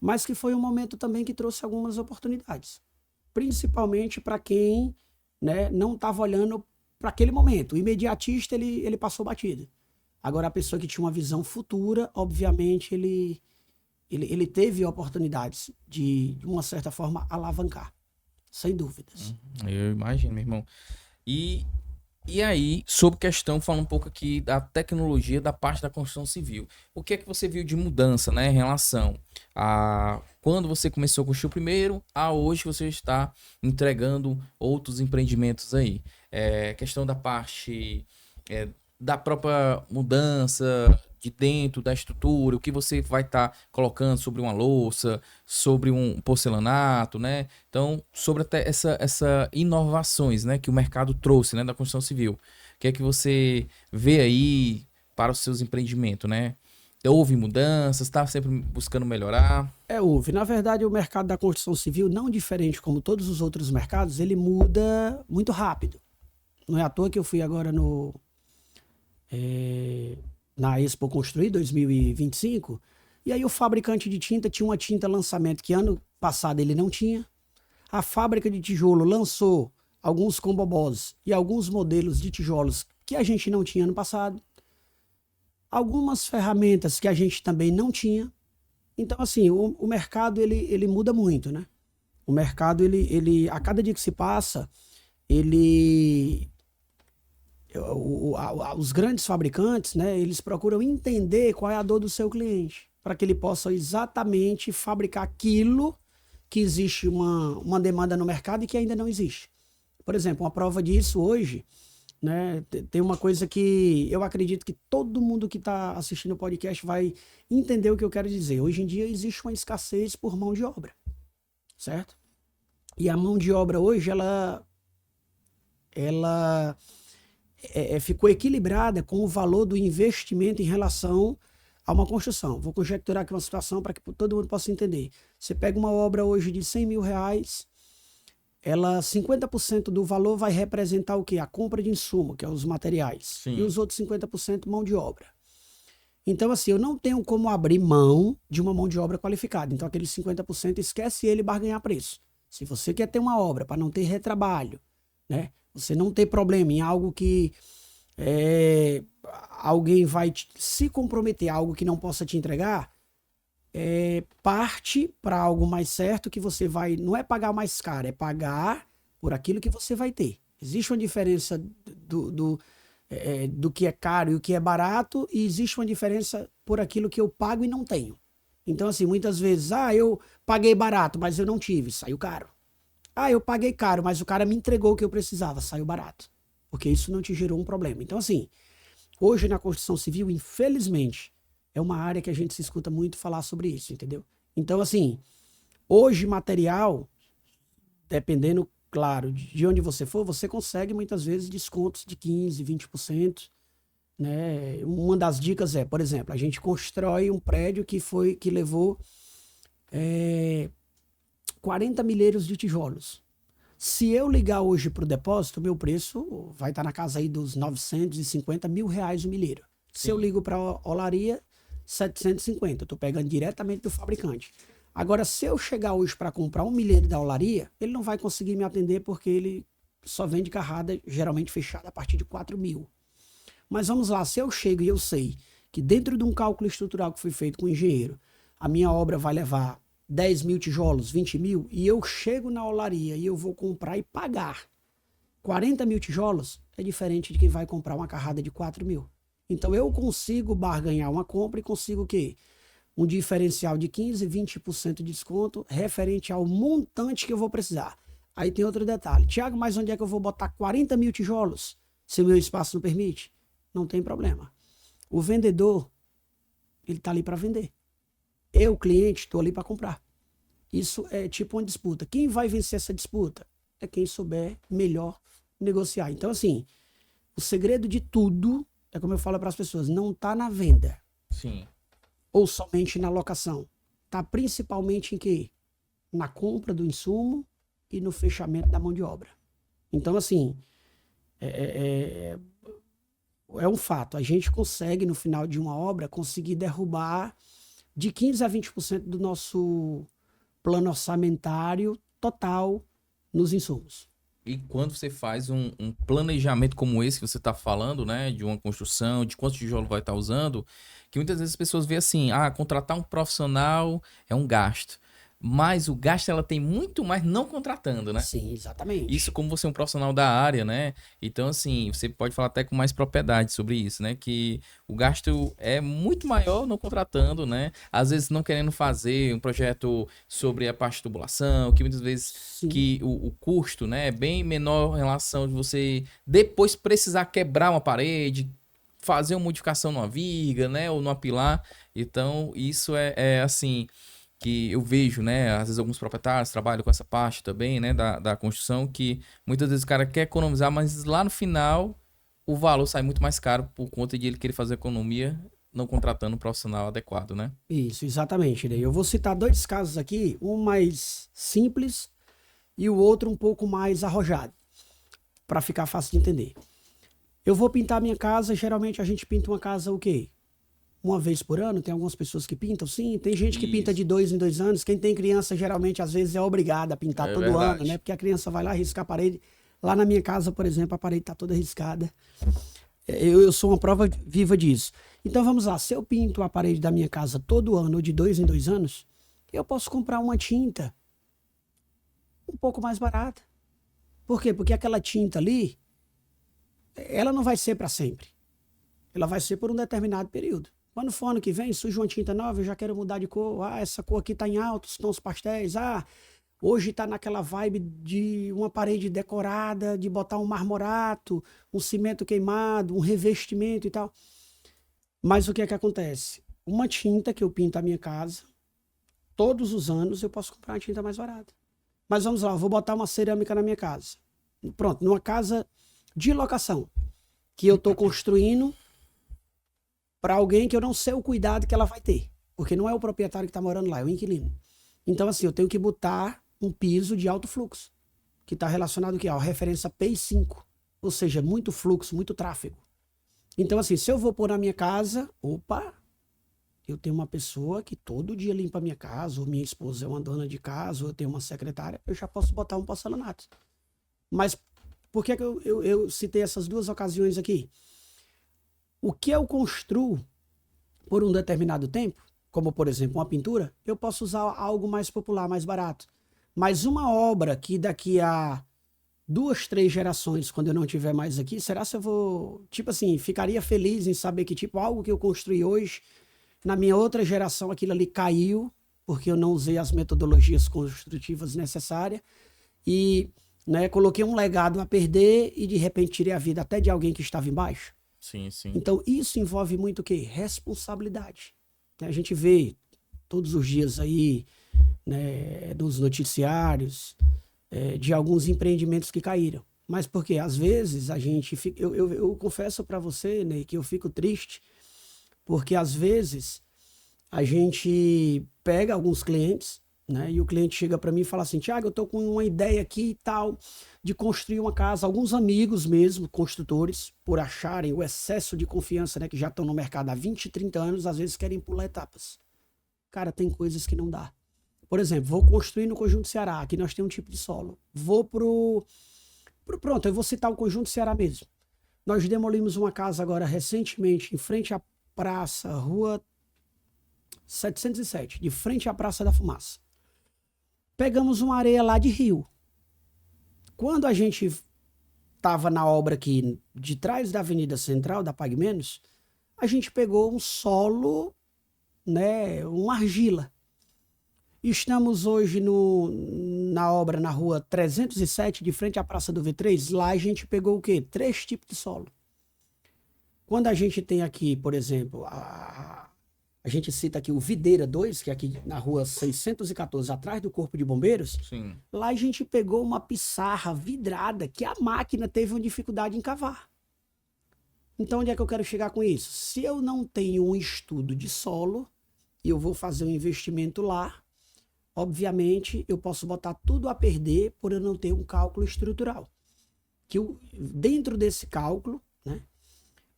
mas que foi um momento também que trouxe algumas oportunidades, principalmente para quem, né, não estava olhando para aquele momento. O imediatista, ele passou batido. Agora, a pessoa que tinha uma visão futura, obviamente, ele teve oportunidades de uma certa forma, alavancar. Sem dúvidas. Eu imagino, meu irmão. E aí, sobre questão, falando um pouco aqui da tecnologia da parte da construção civil. O que é que você viu de mudança, né, em relação a quando você começou a construir o primeiro, a hoje você está entregando outros empreendimentos aí? Questão da parte da própria mudança de dentro da estrutura, o que você vai estar colocando sobre uma louça, sobre um porcelanato, né? Então, sobre até essa inovações, né, que o mercado trouxe, né, da construção civil. O que é que você vê aí para os seus empreendimentos, né? Houve mudanças, está sempre buscando melhorar? Houve. Na verdade, o mercado da construção civil, não diferente como todos os outros mercados, ele muda muito rápido. Não é à toa que eu fui agora na Expo Construir 2025, e aí o fabricante de tinta tinha uma tinta lançamento que ano passado ele não tinha. A fábrica de tijolo lançou alguns combobós e alguns modelos de tijolos que a gente não tinha ano passado. Algumas ferramentas que a gente também não tinha. Então, assim, o mercado ele muda muito, né? O mercado, a cada dia que se passa, os grandes fabricantes, né, eles procuram entender qual é a dor do seu cliente, para que ele possa exatamente fabricar aquilo que existe uma demanda no mercado e que ainda não existe. Por exemplo, uma prova disso hoje, né, tem uma coisa que eu acredito que todo mundo que está assistindo o podcast vai entender o que eu quero dizer. Hoje em dia existe uma escassez por mão de obra, certo? E a mão de obra hoje, ela ficou equilibrada com o valor do investimento em relação a uma construção. Vou conjecturar aqui uma situação para que todo mundo possa entender. Você pega uma obra hoje de 100 mil reais, 50% do valor vai representar o quê? A compra de insumo, que é os materiais. Sim. E os outros 50% mão de obra. Então, assim, eu não tenho como abrir mão de uma mão de obra qualificada. Então, aqueles 50% esquece ele e barganhar preço. Se você quer ter uma obra para não ter retrabalho, né? Você não ter problema em algo que alguém vai se comprometer a algo que não possa te entregar, parte para algo mais certo que você vai, não é pagar mais caro, é pagar por aquilo que você vai ter. Existe uma diferença do que é caro e o que é barato, e existe uma diferença por aquilo que eu pago e não tenho. Então, assim, muitas vezes, eu paguei barato, mas eu não tive, saiu caro. Eu paguei caro, mas o cara me entregou o que eu precisava, saiu barato. Porque isso não te gerou um problema. Então, assim, hoje na construção civil, infelizmente, é uma área que a gente se escuta muito falar sobre isso, entendeu? Então, assim, hoje material, dependendo, claro, de onde você for, você consegue muitas vezes descontos de 15%, 20%. Né? Uma das dicas é, por exemplo, a gente constrói um prédio que levou 40 milheiros de tijolos. Se eu ligar hoje para o depósito, meu preço vai estar na casa aí dos 950 mil reais o milheiro. Sim. Se eu ligo para a olaria, 750. Eu estou pegando diretamente do fabricante. Agora, se eu chegar hoje para comprar um milheiro da olaria, ele não vai conseguir me atender porque ele só vende carrada geralmente fechada a partir de 4 mil. Mas vamos lá, se eu chego e eu sei que dentro de um cálculo estrutural que foi feito com o engenheiro, a minha obra vai levar 10 mil tijolos, 20 mil, e eu chego na olaria e eu vou comprar e pagar 40 mil tijolos, é diferente de quem vai comprar uma carrada de 4 mil. Então eu consigo barganhar uma compra e consigo o quê? Um diferencial de 15%, 20% de desconto referente ao montante que eu vou precisar. Aí tem outro detalhe. Tiago, mas onde é que eu vou botar 40 mil tijolos se o meu espaço não permite? Não tem problema. O vendedor, ele está ali para vender. Eu, cliente, estou ali para comprar. Isso é tipo uma disputa. Quem vai vencer essa disputa? É quem souber melhor negociar. Então, assim, o segredo de tudo, é como eu falo para as pessoas, não está na venda. Sim. Ou somente na locação. Está principalmente em quê? Na compra do insumo e no fechamento da mão de obra. Então, assim, é um fato. A gente consegue, no final de uma obra, conseguir derrubar de 15% a 20% do nosso plano orçamentário total nos insumos. E quando você faz um planejamento como esse que você está falando, né, de uma construção, de quanto tijolo vai estar usando, que muitas vezes as pessoas veem assim, contratar um profissional é um gasto. Mas o gasto ela tem muito mais não contratando, né? Sim, exatamente. Isso como você é um profissional da área, né? Então, assim, você pode falar até com mais propriedade sobre isso, né? Que o gasto é muito maior não contratando, né? Às vezes não querendo fazer um projeto sobre a parte de tubulação, que muitas vezes que o custo, né, é bem menor em relação de você depois precisar quebrar uma parede, fazer uma modificação numa viga, né? Ou numa pilar. Então, isso é assim... que eu vejo, né, às vezes alguns proprietários trabalham com essa parte também, né, da construção, que muitas vezes o cara quer economizar, mas lá no final o valor sai muito mais caro por conta de ele querer fazer economia não contratando um profissional adequado, né? Isso, exatamente. Eu vou citar 2 casos aqui, um mais simples e o outro um pouco mais arrojado, para ficar fácil de entender. Eu vou pintar minha casa, geralmente a gente pinta uma casa o quê? Uma vez por ano, tem algumas pessoas que pintam, sim. Tem gente que pinta de 2 em 2 anos. Quem tem criança, geralmente, às vezes, é obrigado a pintar todo ano, né? Porque a criança vai lá riscar a parede. Lá na minha casa, por exemplo, a parede está toda riscada. Eu sou uma prova viva disso. Então, vamos lá. Se eu pinto a parede da minha casa todo ano, ou de 2 em 2 anos, eu posso comprar uma tinta um pouco mais barata. Por quê? Porque aquela tinta ali, ela não vai ser para sempre. Ela vai ser por um determinado período. Quando for ano que vem, surge uma tinta nova, eu já quero mudar de cor. Essa cor aqui tá em altos tons pastéis. Hoje tá naquela vibe de uma parede decorada, de botar um marmorato, um cimento queimado, um revestimento e tal. Mas o que é que acontece? Uma tinta que eu pinto a minha casa, todos os anos eu posso comprar uma tinta mais barata. Mas vamos lá, eu vou botar uma cerâmica na minha casa. Pronto, numa casa de locação, que eu tô construindo para alguém que eu não sei o cuidado que ela vai ter. Porque não é o proprietário que está morando lá, é o inquilino. Então, assim, eu tenho que botar um piso de alto fluxo, que está relacionado ao quê? A referência PI5. Ou seja, muito fluxo, muito tráfego. Então, assim, se eu vou pôr na minha casa, eu tenho uma pessoa que todo dia limpa a minha casa, ou minha esposa é uma dona de casa, ou eu tenho uma secretária, eu já posso botar um porcelanato. Mas por que eu citei essas 2 ocasiões aqui? O que eu construo por um determinado tempo, como por exemplo uma pintura, eu posso usar algo mais popular, mais barato. Mas uma obra que daqui a 2, 3 gerações, quando eu não estiver mais aqui, será se eu vou, tipo assim, ficaria feliz em saber que tipo algo que eu construí hoje, na minha outra geração aquilo ali caiu, porque eu não usei as metodologias construtivas necessárias e, né, coloquei um legado a perder e de repente tirei a vida até de alguém que estava embaixo. Sim, sim. Então, isso envolve muito o quê? Responsabilidade. A gente vê todos os dias aí, né, nos noticiários, de alguns empreendimentos que caíram. Mas porque, às vezes, a gente fica... Eu confesso para você, né, que eu fico triste, porque, às vezes, a gente pega alguns clientes, né, e o cliente chega para mim e fala assim, Tiago, eu tô com uma ideia aqui e tal, de construir uma casa. Alguns amigos mesmo, construtores, por acharem o excesso de confiança, né, que já estão no mercado há 20, 30 anos, às vezes querem pular etapas. Cara, tem coisas que não dá. Por exemplo, vou construir no Conjunto Ceará, aqui nós temos um tipo de solo. Vou pronto, eu vou citar o Conjunto Ceará mesmo. Nós demolimos uma casa agora recentemente, em frente à praça, rua 707, de frente à Praça da Fumaça. Pegamos uma areia lá de rio. Quando a gente estava na obra aqui de trás da Avenida Central, da Pague Menos, a gente pegou um solo, né, uma argila. Estamos hoje na obra na rua 307, de frente à Praça do V3. Lá a gente pegou o quê? 3 tipos de solo. Quando a gente tem aqui, por exemplo, a gente cita aqui o Videira 2, que é aqui na rua 614, atrás do Corpo de Bombeiros. Sim. Lá a gente pegou uma pissarra vidrada que a máquina teve uma dificuldade em cavar. Então, onde é que eu quero chegar com isso? Se eu não tenho um estudo de solo e eu vou fazer um investimento lá, obviamente eu posso botar tudo a perder por eu não ter um cálculo estrutural. Dentro desse cálculo, né,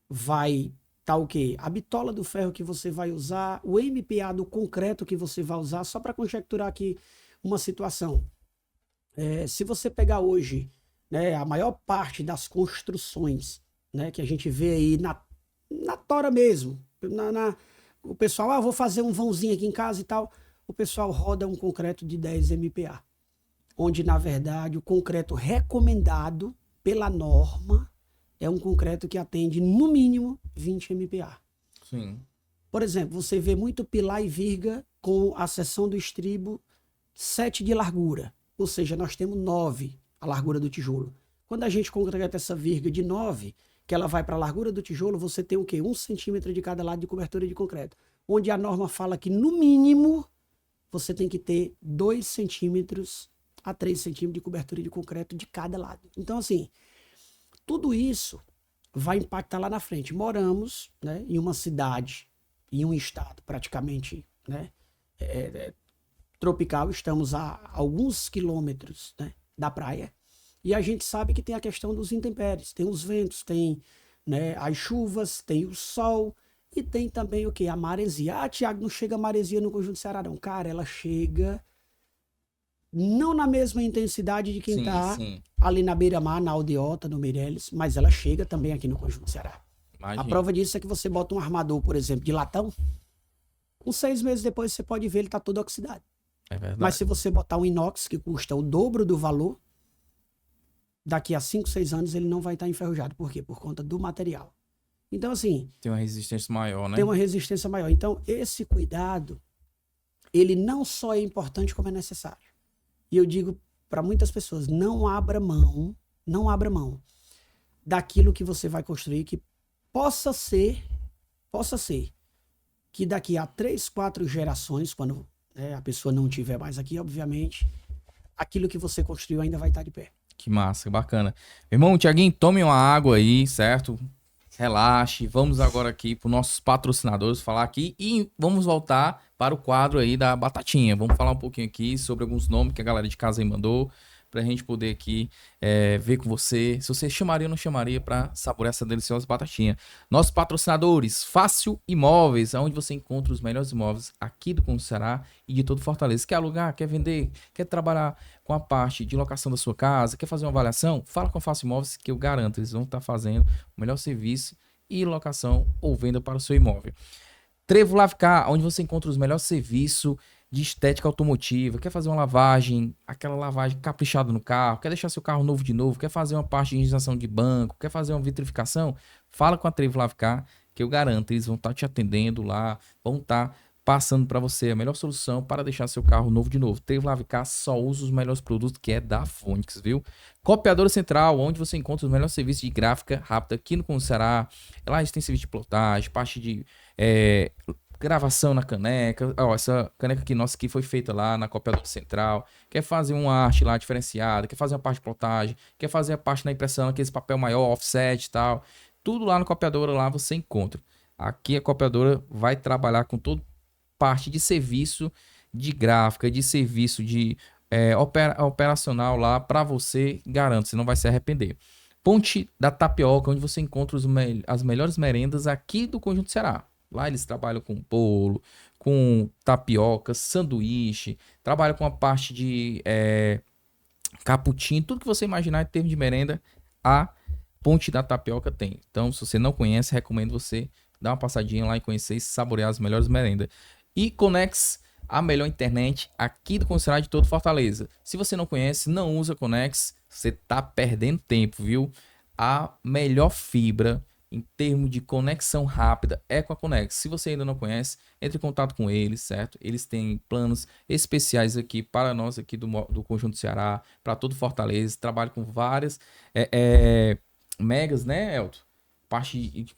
vai estar o quê? A bitola do ferro que você vai usar, o MPA do concreto que você vai usar, só para conjecturar aqui uma situação. Se você pegar hoje, né, a maior parte das construções, né, que a gente vê aí na tora mesmo, o pessoal, vou fazer um vãozinho aqui em casa e tal, o pessoal roda um concreto de 10 MPA, onde na verdade o concreto recomendado pela norma é um concreto que atende no mínimo 20 MPa. Sim. Por exemplo, você vê muito pilar e virga com a seção do estribo 7 de largura, ou seja, nós temos 9 a largura do tijolo. Quando a gente concreta essa virga de 9, que ela vai para a largura do tijolo, você tem o quê? 1 centímetro de cada lado de cobertura de concreto, onde a norma fala que no mínimo você tem que ter 2 centímetros a 3 centímetros de cobertura de concreto de cada lado. Então, assim, tudo isso vai impactar lá na frente. Moramos, né, em uma cidade, em um estado praticamente, né, tropical, estamos a alguns quilômetros, né, da praia, e a gente sabe que tem a questão dos intempéries, tem os ventos, tem, né, as chuvas, tem o sol, e tem também o quê? A maresia. Tiago, não chega a maresia no Conjunto Ceará, não. Cara, ela chega não na mesma intensidade de quem está ali na beira-mar, na Aldeota, no Meireles, mas ela chega também aqui no Conjunto Ceará. Imagina. A prova disso é que você bota um armador, por exemplo, de latão, uns 6 meses depois você pode ver ele tá todo oxidado. É verdade. Mas se você botar um inox que custa o dobro do valor, daqui a 5, 6 anos ele não vai estar enferrujado. Por quê? Por conta do material. Então, assim... Tem uma resistência maior, né? Tem uma resistência maior. Então, esse cuidado, ele não só é importante, como é necessário. E eu digo para muitas pessoas, não abra mão daquilo que você vai construir, que possa ser que daqui a 3, 4 gerações, quando, né, a pessoa não estiver mais aqui, obviamente, aquilo que você construiu ainda vai estar de pé. Que massa, bacana. Meu irmão, Tiaguinho, tome uma água aí, certo? Relaxe. Vamos agora aqui para os nossos patrocinadores falar aqui e vamos voltar para o quadro aí da batatinha. Vamos falar um pouquinho aqui sobre alguns nomes que a galera de casa aí mandou para a gente poder aqui ver com você se você chamaria ou não chamaria para saborear essa deliciosa batatinha. Nossos patrocinadores, Fácil Imóveis, onde você encontra os melhores imóveis aqui do Conjunto Ceará e de todo Fortaleza. Quer alugar, quer vender, quer trabalhar com a parte de locação da sua casa, quer fazer uma avaliação? Fala com a Fácil Imóveis que eu garanto, eles vão estar fazendo o melhor serviço e locação ou venda para o seu imóvel. Trevo Lavcar, onde você encontra os melhores serviços de estética automotiva, quer fazer uma lavagem, aquela lavagem caprichada no carro, quer deixar seu carro novo de novo, quer fazer uma parte de higienização de banco, quer fazer uma vitrificação, fala com a Trevo Lavcar, que eu garanto, eles vão estar te atendendo lá, vão estar passando para você a melhor solução para deixar seu carro novo de novo. Trevo Lavcar só usa os melhores produtos, que é da Fonix, viu? Copiadora Central, onde você encontra os melhores serviços de gráfica rápida aqui no Conjunto Ceará. Lá a gente tem serviço de plotagem, parte de gravação na caneca. Essa caneca aqui nossa aqui foi feita lá na Copiadora Central. Quer fazer uma arte lá diferenciada, quer fazer uma parte de plotagem, quer fazer a parte na impressão, aquele papel maior, offset e tal. Tudo lá na Copiadora, lá você encontra. Aqui a Copiadora vai trabalhar com toda parte de serviço de gráfica, de serviço de operacional lá para você, garanto, você não vai se arrepender. Ponte da Tapioca, onde você encontra as melhores merendas aqui do Conjunto Ceará. Lá eles trabalham com bolo, com tapioca, sanduíche, trabalham com a parte de cappuccino, tudo que você imaginar em termos de merenda, a Ponte da Tapioca tem. Então, se você não conhece, recomendo você dar uma passadinha lá e conhecer e saborear as melhores merendas. E Conex, a melhor internet aqui do Conjunto Ceará de todo Fortaleza. Se você não conhece, não usa Conex, você tá perdendo tempo, viu? A melhor fibra em termos de conexão rápida, é com a Conex. Se você ainda não conhece, entre em contato com eles, certo? Eles têm planos especiais aqui para nós aqui do Conjunto Ceará, para todo Fortaleza. Trabalham com várias megas, né, Elton?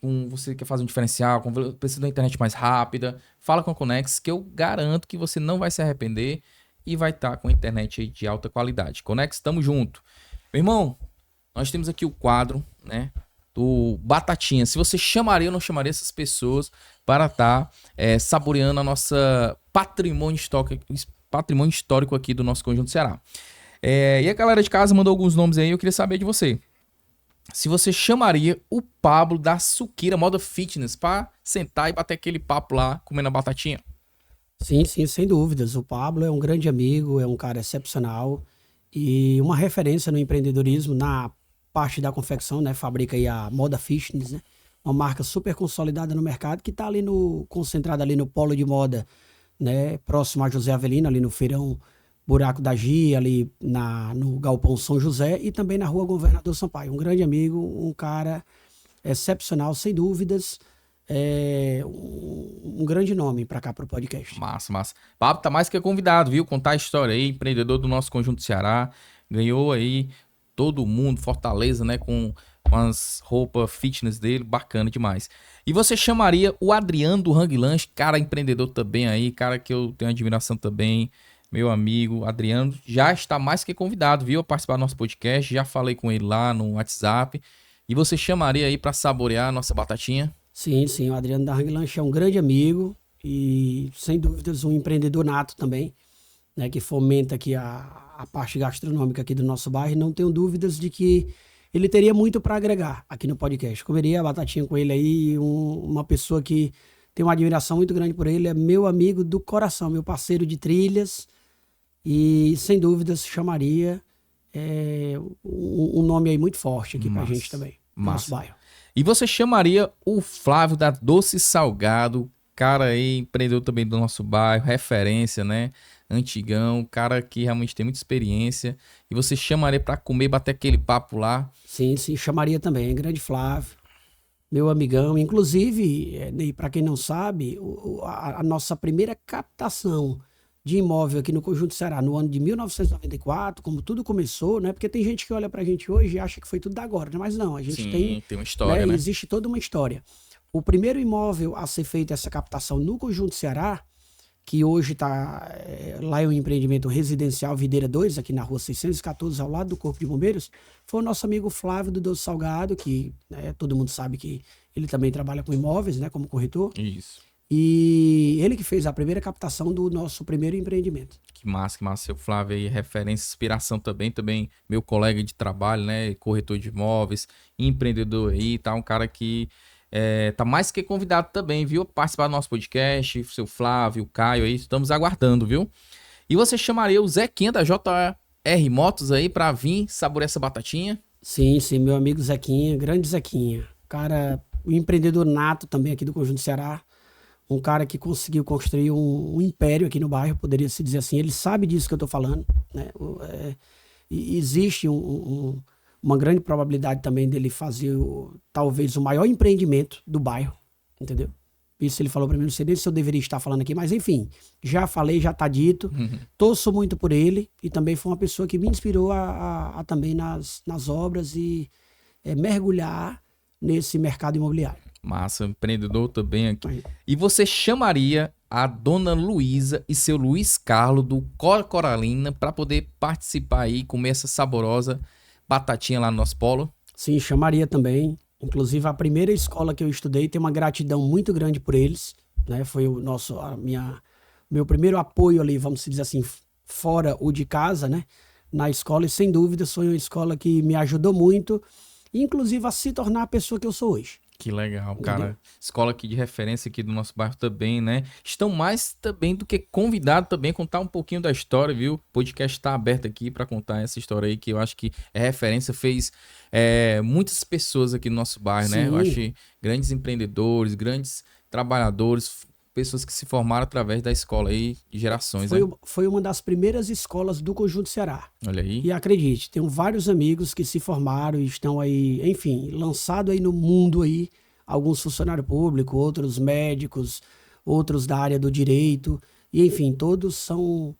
Com você quer fazer um diferencial, precisa de uma internet mais rápida, fala com a Conex, que eu garanto que você não vai se arrepender e vai estar com a internet aí de alta qualidade. Conex, tamo junto. Meu irmão, nós temos aqui o quadro, né, do Batatinha. Se você chamaria ou não chamaria essas pessoas para estar saboreando a nossa patrimônio histórico aqui do nosso Conjunto Ceará. E a galera de casa mandou alguns nomes aí, eu queria saber de você. Se você chamaria o Pablo da Suquira Moda Fitness para sentar e bater aquele papo lá, comendo a batatinha? Sim, sim, sem dúvidas. O Pablo é um grande amigo, é um cara excepcional e uma referência no empreendedorismo na parte da confecção, né? Fabrica aí a Moda Fitness, né? Uma marca super consolidada no mercado que está ali concentrada ali no polo de moda, né? Próximo a José Avelino, ali no Feirão Buraco da Gia, ali no Galpão São José e também na Rua Governador Sampaio. Um grande amigo, um cara excepcional, sem dúvidas. Um grande nome para cá, para o podcast. Massa, massa. Pablo tá mais que convidado, viu? Contar a história aí, empreendedor do nosso Conjunto Ceará. Ganhou aí todo mundo, Fortaleza, né? Com as roupas fitness dele, bacana demais. E você chamaria o Adriano do Hang Lanche, cara empreendedor também aí, cara que eu tenho admiração também. Meu amigo Adriano já está mais que convidado, viu? A participar do nosso podcast. Já falei com ele lá no WhatsApp. E você chamaria aí para saborear a nossa batatinha? Sim, sim. O Adriano da Hang Lanche é um grande amigo e, sem dúvidas, um empreendedor nato também, né? Que fomenta aqui a parte gastronômica aqui do nosso bairro. E não tenho dúvidas de que ele teria muito para agregar aqui no podcast. Comeria a batatinha com ele aí. Uma pessoa que tem uma admiração muito grande por ele. É meu amigo do coração, meu parceiro de trilhas. E, sem dúvidas, chamaria um nome aí muito forte aqui pra gente também, no nosso bairro. E você chamaria o Flávio da Doce Salgado, cara aí, empreendedor também do nosso bairro, referência, né? Antigão, cara que realmente tem muita experiência. E você chamaria pra comer, bater aquele papo lá? Sim, sim, chamaria também. Grande Flávio, meu amigão. Inclusive, Ney, pra quem não sabe, a nossa primeira captação de imóvel aqui no Conjunto Ceará, no ano de 1994, como tudo começou, né? Porque tem gente que olha pra gente hoje e acha que foi tudo da agora, né? Mas não, a gente tem uma história, né? Existe toda uma história. O primeiro imóvel a ser feito essa captação no Conjunto Ceará, que hoje está lá é um empreendimento residencial Videira 2, aqui na rua 614, ao lado do Corpo de Bombeiros, foi o nosso amigo Flávio do Doce Salgado, que todo mundo sabe que ele também trabalha com imóveis, né? Como corretor. Isso. E ele que fez a primeira captação do nosso primeiro empreendimento. Que massa, que massa. Seu Flávio aí, referência, inspiração também meu colega de trabalho, né? Corretor de imóveis, empreendedor aí, tá? Um cara que tá mais que convidado também, viu? Participar do nosso podcast, seu Flávio, o Caio aí, estamos aguardando, viu? E você chamaria o Zequinha da JR Motos aí pra vir saborear essa batatinha? Sim, sim, meu amigo Zequinha, grande Zequinha. Cara, um empreendedor nato também aqui do Conjunto Ceará. Um cara que conseguiu construir um império aqui no bairro, poderia se dizer assim. Ele sabe disso que eu tô falando, né? E existe uma grande probabilidade também dele fazer talvez o maior empreendimento do bairro, entendeu? Isso ele falou para mim, não sei nem se eu deveria estar falando aqui, mas enfim, já falei, já tá dito. Torço muito por ele e também foi uma pessoa que me inspirou a também nas obras e mergulhar nesse mercado imobiliário. Massa, empreendedor também aqui. E você chamaria a dona Luísa e seu Luiz Carlos do Cora Coralina para poder participar aí, comer essa saborosa batatinha lá no nosso polo? Sim, chamaria também. Inclusive, a primeira escola que eu estudei, tem uma gratidão muito grande por eles, né? Foi meu primeiro apoio ali, vamos dizer assim, fora o de casa, né? Na escola, e sem dúvida foi uma escola que me ajudou muito, inclusive a se tornar a pessoa que eu sou hoje. Que legal, cara. Escola aqui de referência aqui do nosso bairro também, né? Estão mais também do que convidados também a contar um pouquinho da história, viu? O podcast está aberto aqui para contar essa história aí, que eu acho que é referência, fez muitas pessoas aqui no nosso bairro, né? Eu acho que grandes empreendedores, grandes trabalhadores pessoas que se formaram através da escola aí, de gerações, né? Foi uma das primeiras escolas do Conjunto Ceará. Olha aí. E acredite, tenho vários amigos que se formaram e estão aí, enfim, lançados aí no mundo aí, alguns funcionários públicos, outros médicos, outros da área do direito, e enfim, todos são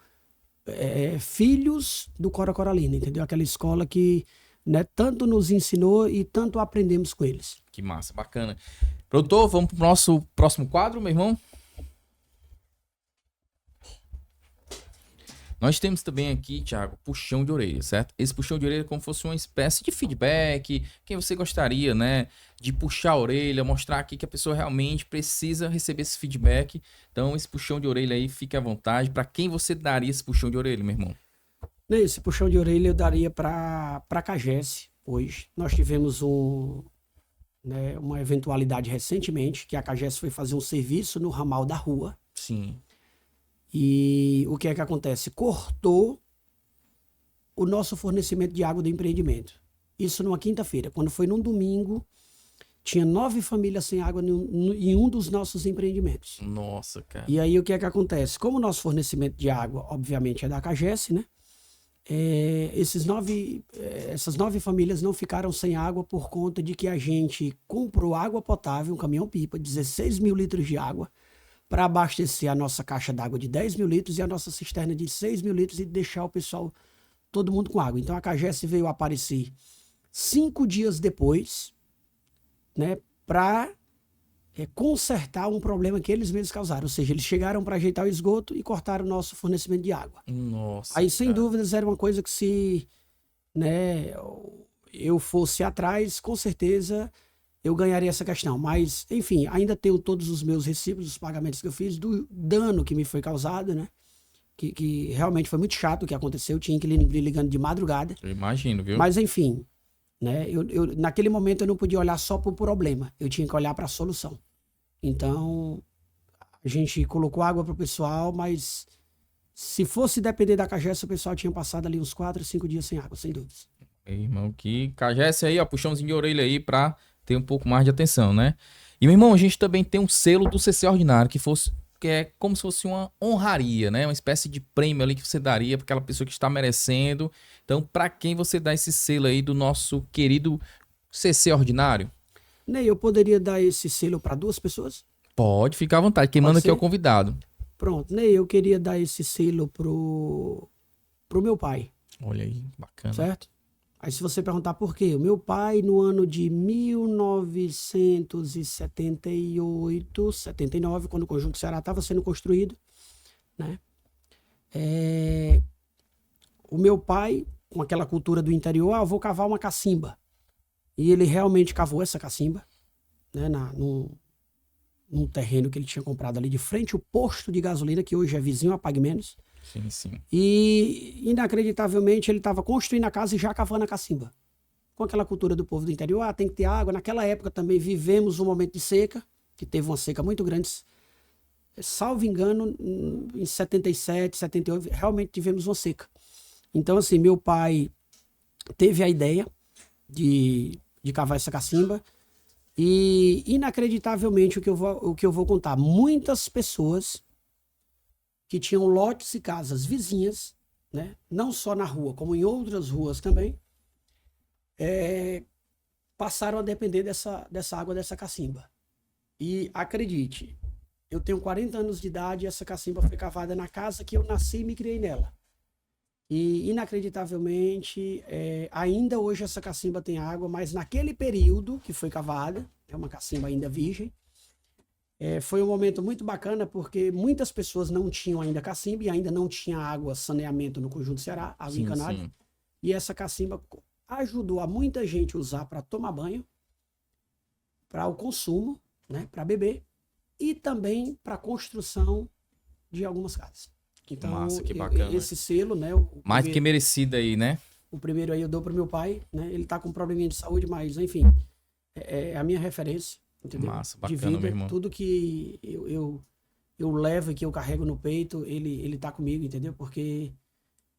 filhos do Cora Coralina, entendeu? Aquela escola que, né, tanto nos ensinou e tanto aprendemos com eles. Que massa, bacana. Produtor, vamos pro nosso próximo quadro, meu irmão? Nós temos também aqui, Thiago, puxão de orelha, certo? Esse puxão de orelha é como se fosse uma espécie de feedback, quem você gostaria, né, de puxar a orelha, mostrar aqui que a pessoa realmente precisa receber esse feedback. Então, esse puxão de orelha aí, fique à vontade. Para quem você daria esse puxão de orelha, meu irmão? Esse puxão de orelha eu daria para Cagesse hoje. Nós tivemos uma eventualidade recentemente, que a Cagesse foi fazer um serviço no ramal da rua. Sim. E o que é que acontece? Cortou o nosso fornecimento de água do empreendimento. Isso numa quinta-feira. Quando foi num domingo, tinha 9 famílias sem água em um dos nossos empreendimentos. Nossa, cara. E aí o que é que acontece? Como o nosso fornecimento de água, obviamente, é da Cagesse, né? Essas 9 famílias não ficaram sem água por conta de que a gente comprou água potável, um caminhão-pipa, 16 mil litros de água, para abastecer a nossa caixa d'água de 10 mil litros e a nossa cisterna de 6 mil litros e deixar o pessoal, todo mundo com água. Então a Cagesse veio aparecer 5 dias depois, né, para consertar um problema que eles mesmos causaram. Ou seja, eles chegaram para ajeitar o esgoto e cortaram o nosso fornecimento de água. Nossa. Aí, sem cara, dúvidas, era uma coisa que se, né, eu fosse atrás, com certeza eu ganharia essa questão. Mas, enfim, ainda tenho todos os meus recibos, os pagamentos que eu fiz, do dano que me foi causado, né? Que realmente foi muito chato o que aconteceu. Eu tinha que ir ligando de madrugada. eu imagino, viu? Mas, enfim, né? Naquele momento eu não podia olhar só para o problema. Eu tinha que olhar para a solução. Então, a gente colocou água para o pessoal, mas se fosse depender da Cagesse, o pessoal tinha passado ali uns 4, 5 dias sem água, sem dúvidas. Irmão, que Cagesse aí, ó, puxãozinho de orelha aí pra ter um pouco mais de atenção, né? E, meu irmão, a gente também tem um selo do CC Ordinário, que é como se fosse uma honraria, né? Uma espécie de prêmio ali que você daria para aquela pessoa que está merecendo. Então, para quem você dá esse selo aí do nosso querido CC Ordinário? Ney, eu poderia dar esse selo para 2 pessoas? Pode ficar à vontade. Quem Pode manda aqui é o ser? convidado. Pronto, Ney, eu queria dar esse selo pro meu pai, Olha aí, bacana. certo? Aí se você perguntar por quê, o meu pai no ano de 1978, 79, quando o Conjunto Ceará estava sendo construído, né? O meu pai, com aquela cultura do interior, eu vou cavar uma cacimba. E ele realmente cavou essa cacimba, né, num terreno que ele tinha comprado ali de frente ao posto de gasolina, que hoje é vizinho a Pague Menos. Sim, sim. E, inacreditavelmente, ele estava construindo a casa e já cavando a cacimba. Com aquela cultura do povo do interior, tem que ter água. Naquela época também vivemos um momento de seca, que teve uma seca muito grande. Salvo engano, em 77, 78, realmente tivemos uma seca. Então, assim, meu pai teve a ideia de cavar essa cacimba. E, inacreditavelmente, o que eu vou contar, muitas pessoas que tinham lotes e casas vizinhas, né, não só na rua, como em outras ruas também, passaram a depender dessa água, dessa cacimba. E acredite, eu tenho 40 anos de idade e essa cacimba foi cavada na casa que eu nasci e me criei nela. E, inacreditavelmente, ainda hoje essa cacimba tem água, mas naquele período que foi cavada, é uma cacimba ainda virgem, foi um momento muito bacana porque muitas pessoas não tinham ainda cacimba e ainda não tinha água, saneamento no Conjunto Ceará, água encanada. Sim. E essa cacimba ajudou a muita gente a usar para tomar banho, para o consumo, né, para beber e também para a construção de algumas casas. Então, massa, que bacana. Esse selo, né? Mais do que merecido aí, né? O primeiro aí eu dou pro meu pai, né? Ele tá com um probleminha de saúde, mas enfim, é a minha referência, entendeu? Massa, de bacana, vida, meu irmão. tudo que eu levo e que eu carrego no peito, ele tá comigo, entendeu? Porque,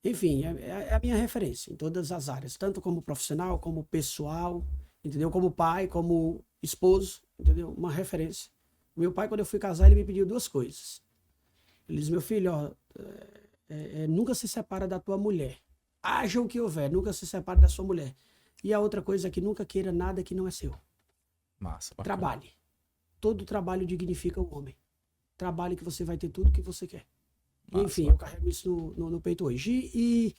enfim, é a minha referência em todas as áreas, tanto como profissional, como pessoal, entendeu? Como pai, como esposo, entendeu? Uma referência Meu pai, quando eu fui casar, ele me pediu 2 coisas. Ele disse, meu filho, ó, nunca se separa da tua mulher. Haja o que houver, nunca se separe da sua mulher. E a outra coisa é que nunca queira nada que não é seu. Massa, bacana. Trabalhe. Todo trabalho dignifica o homem. Trabalhe que você vai ter tudo que você quer. Massa, Enfim, bacana. eu carrego isso no peito hoje.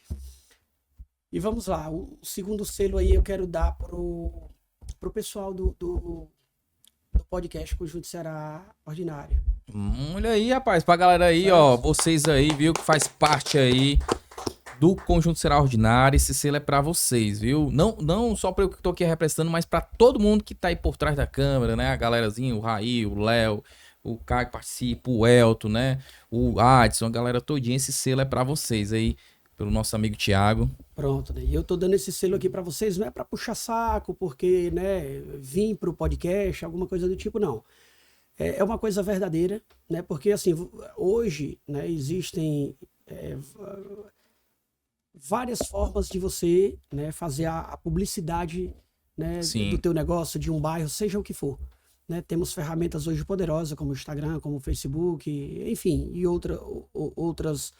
E vamos lá, o segundo selo aí eu quero dar pro pessoal do podcast Conjunto Ceará Ordinário. Olha aí, rapaz, pra galera aí, ó, vocês aí, viu, que faz parte aí do Conjunto Ceará Ordinário, esse selo é pra vocês, viu? Não só pra eu que tô aqui representando, mas pra todo mundo que tá aí por trás da câmera, né? A galerazinha, o Raí, o Léo, o Caio que participa, o Elton, né? O Adson, a galera todinha, esse selo é pra vocês aí, pelo nosso amigo Thiago. Pronto, né? E eu tô dando esse selo aqui pra vocês, não é pra puxar saco, porque, né, vim pro podcast, alguma coisa do tipo, não. É uma coisa verdadeira, né? Porque, assim, hoje, né, existem várias formas de você, né, fazer a publicidade, né, do Sim, teu negócio, de um bairro, seja o que for. Né? Temos ferramentas hoje poderosas, como o Instagram, como o Facebook, enfim, e outras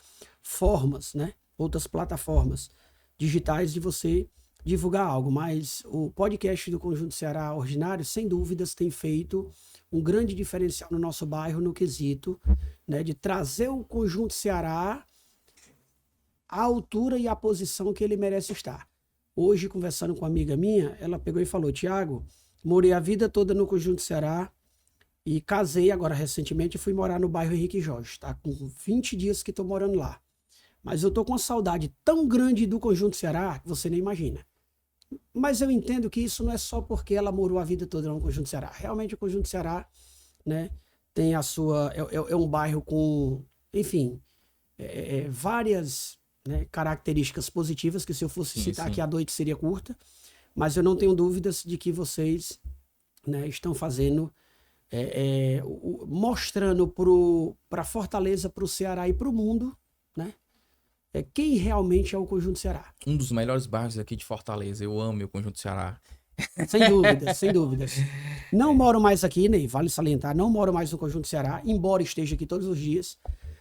formas, né? Outras plataformas digitais de você divulgar algo. Mas o podcast do Conjunto Ceará Ordinário, sem dúvidas, tem feito um grande diferencial no nosso bairro no quesito, né, de trazer o Conjunto Ceará à altura e à posição que ele merece estar. Hoje, conversando com uma amiga minha, ela pegou e falou, Thiago, morei a vida toda no Conjunto Ceará e casei agora recentemente e fui morar no bairro Henrique Jorge. Tá com 20 dias que estou morando lá. Mas eu tô com uma saudade tão grande do Conjunto Ceará que você nem imagina. Mas eu entendo que isso não é só porque ela morou a vida toda no Conjunto Ceará. Realmente o Conjunto Ceará, né, tem a sua... É um bairro com, enfim, várias, né, características positivas que se eu fosse citar aqui a noite seria curta. Mas eu não tenho dúvidas de que vocês, né, estão fazendo, mostrando para Fortaleza, para o Ceará e para o mundo, né, quem realmente é o Conjunto Ceará. um dos melhores bairros aqui de Fortaleza, eu amo o Conjunto Ceará. Sem dúvidas, sem dúvidas. Não moro mais aqui, Ney, vale salientar, não moro mais no Conjunto Ceará, embora esteja aqui todos os dias.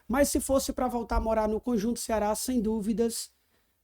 Mas se fosse para voltar a morar no Conjunto Ceará, sem dúvidas,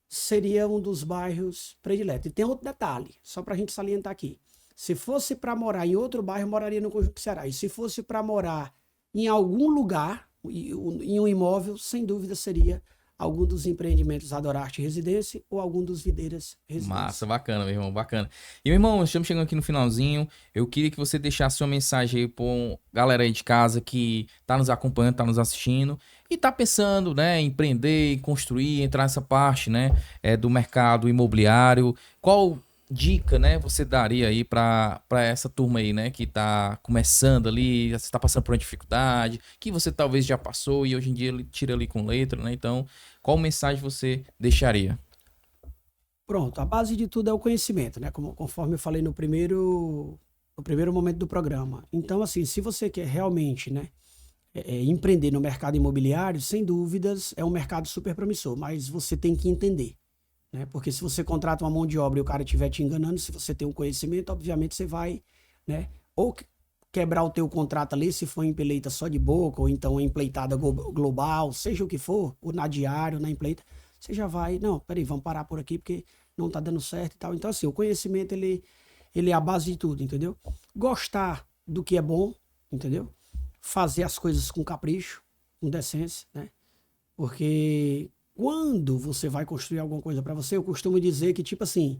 seria um dos bairros prediletos. E tem outro detalhe, só para a gente salientar aqui. Se fosse para morar em outro bairro, moraria no Conjunto Ceará. E se fosse para morar em algum lugar, em um imóvel, sem dúvida seria algum dos empreendimentos Adorarte Residência ou algum dos Videiras Residência. Massa, bacana, meu irmão, bacana. E, meu irmão, estamos chegando aqui no finalzinho. Eu queria que você deixasse uma mensagem aí pra galera aí de casa que tá nos acompanhando, tá nos assistindo e tá pensando, né, em empreender, em construir, entrar nessa parte, né, do mercado imobiliário. Qual dica, né, você daria aí pra essa turma aí, né, que tá começando ali, você tá passando por uma dificuldade, que você talvez já passou e hoje em dia ele tira ali com letra, né? Então, qual mensagem você deixaria? Pronto, a base de tudo é o conhecimento, né? Conforme eu falei no primeiro momento do programa. Então, assim, se você quer realmente, né, empreender no mercado imobiliário, sem dúvidas, é um mercado super promissor, mas você tem que entender, né? Porque se você contrata uma mão de obra e o cara estiver te enganando, se você tem um conhecimento, obviamente você vai, né, ou quebrar o teu contrato ali, se for empleita só de boca, ou então empleitada global, seja o que for, ou na diária, ou na empleita, você já vai, não, peraí, vamos parar por aqui porque não tá dando certo e tal. Então, assim, o conhecimento, ele é a base de tudo, entendeu? Gostar do que é bom, entendeu? Fazer as coisas com capricho, com decência, né? Porque quando você vai construir alguma coisa para você, eu costumo dizer que, tipo assim,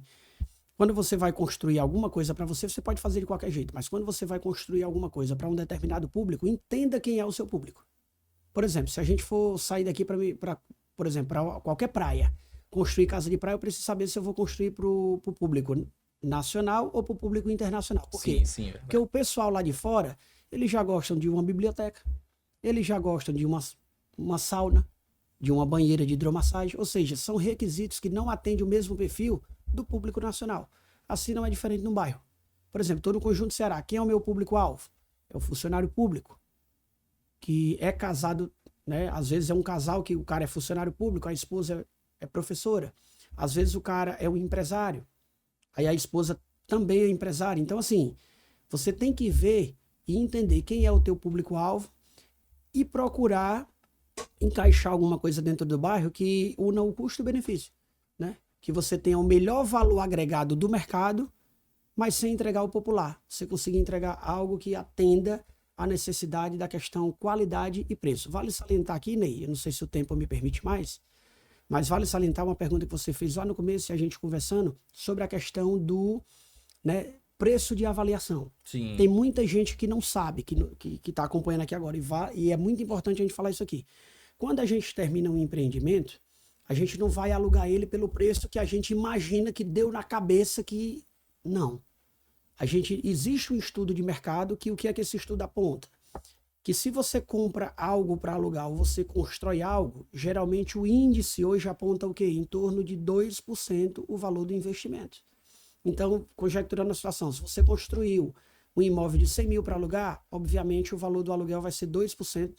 quando você vai construir alguma coisa para você, você pode fazer de qualquer jeito, mas quando você vai construir alguma coisa para um determinado público, entenda quem é o seu público. Por exemplo, se a gente for sair daqui por exemplo, para qualquer praia, construir casa de praia, eu preciso saber se eu vou construir para o público nacional ou para o público internacional. Por quê? Sim, Porque o pessoal lá de fora, eles já gostam de uma biblioteca, eles já gostam de uma sauna, de uma banheira de hidromassagem, ou seja, são requisitos que não atendem o mesmo perfil do público nacional. Assim não é diferente no bairro. Por exemplo, estou no Conjunto Ceará. Quem é o meu público-alvo? É o funcionário público, que é casado, né? Às vezes é um casal que o cara é funcionário público, a esposa é professora. Às vezes o cara é um empresário, aí a esposa também é empresária. Então, assim, você tem que ver e entender quem é o teu público-alvo e procurar encaixar alguma coisa dentro do bairro que una o custo e o benefício, né? Que você tenha o melhor valor agregado do mercado, mas sem entregar o popular. Você conseguir entregar algo que atenda à necessidade da questão qualidade e preço. Vale salientar aqui, Ney, eu não sei se o tempo me permite mais, mas vale salientar uma pergunta que você fez lá no começo, a gente conversando, sobre a questão do, né, preço de avaliação. Sim. Tem muita gente que não sabe, que está acompanhando aqui agora, e é muito importante a gente falar isso aqui. Quando a gente termina um empreendimento, a gente não vai alugar ele pelo preço que a gente imagina que deu na cabeça que... Não. Existe um estudo de mercado que o que é que esse estudo aponta? Que se você compra algo para alugar ou você constrói algo, geralmente o índice hoje aponta o quê? Em torno de 2% o valor do investimento. Então, conjecturando a situação, se você construiu um imóvel de 100 mil para alugar, obviamente o valor do aluguel vai ser 2%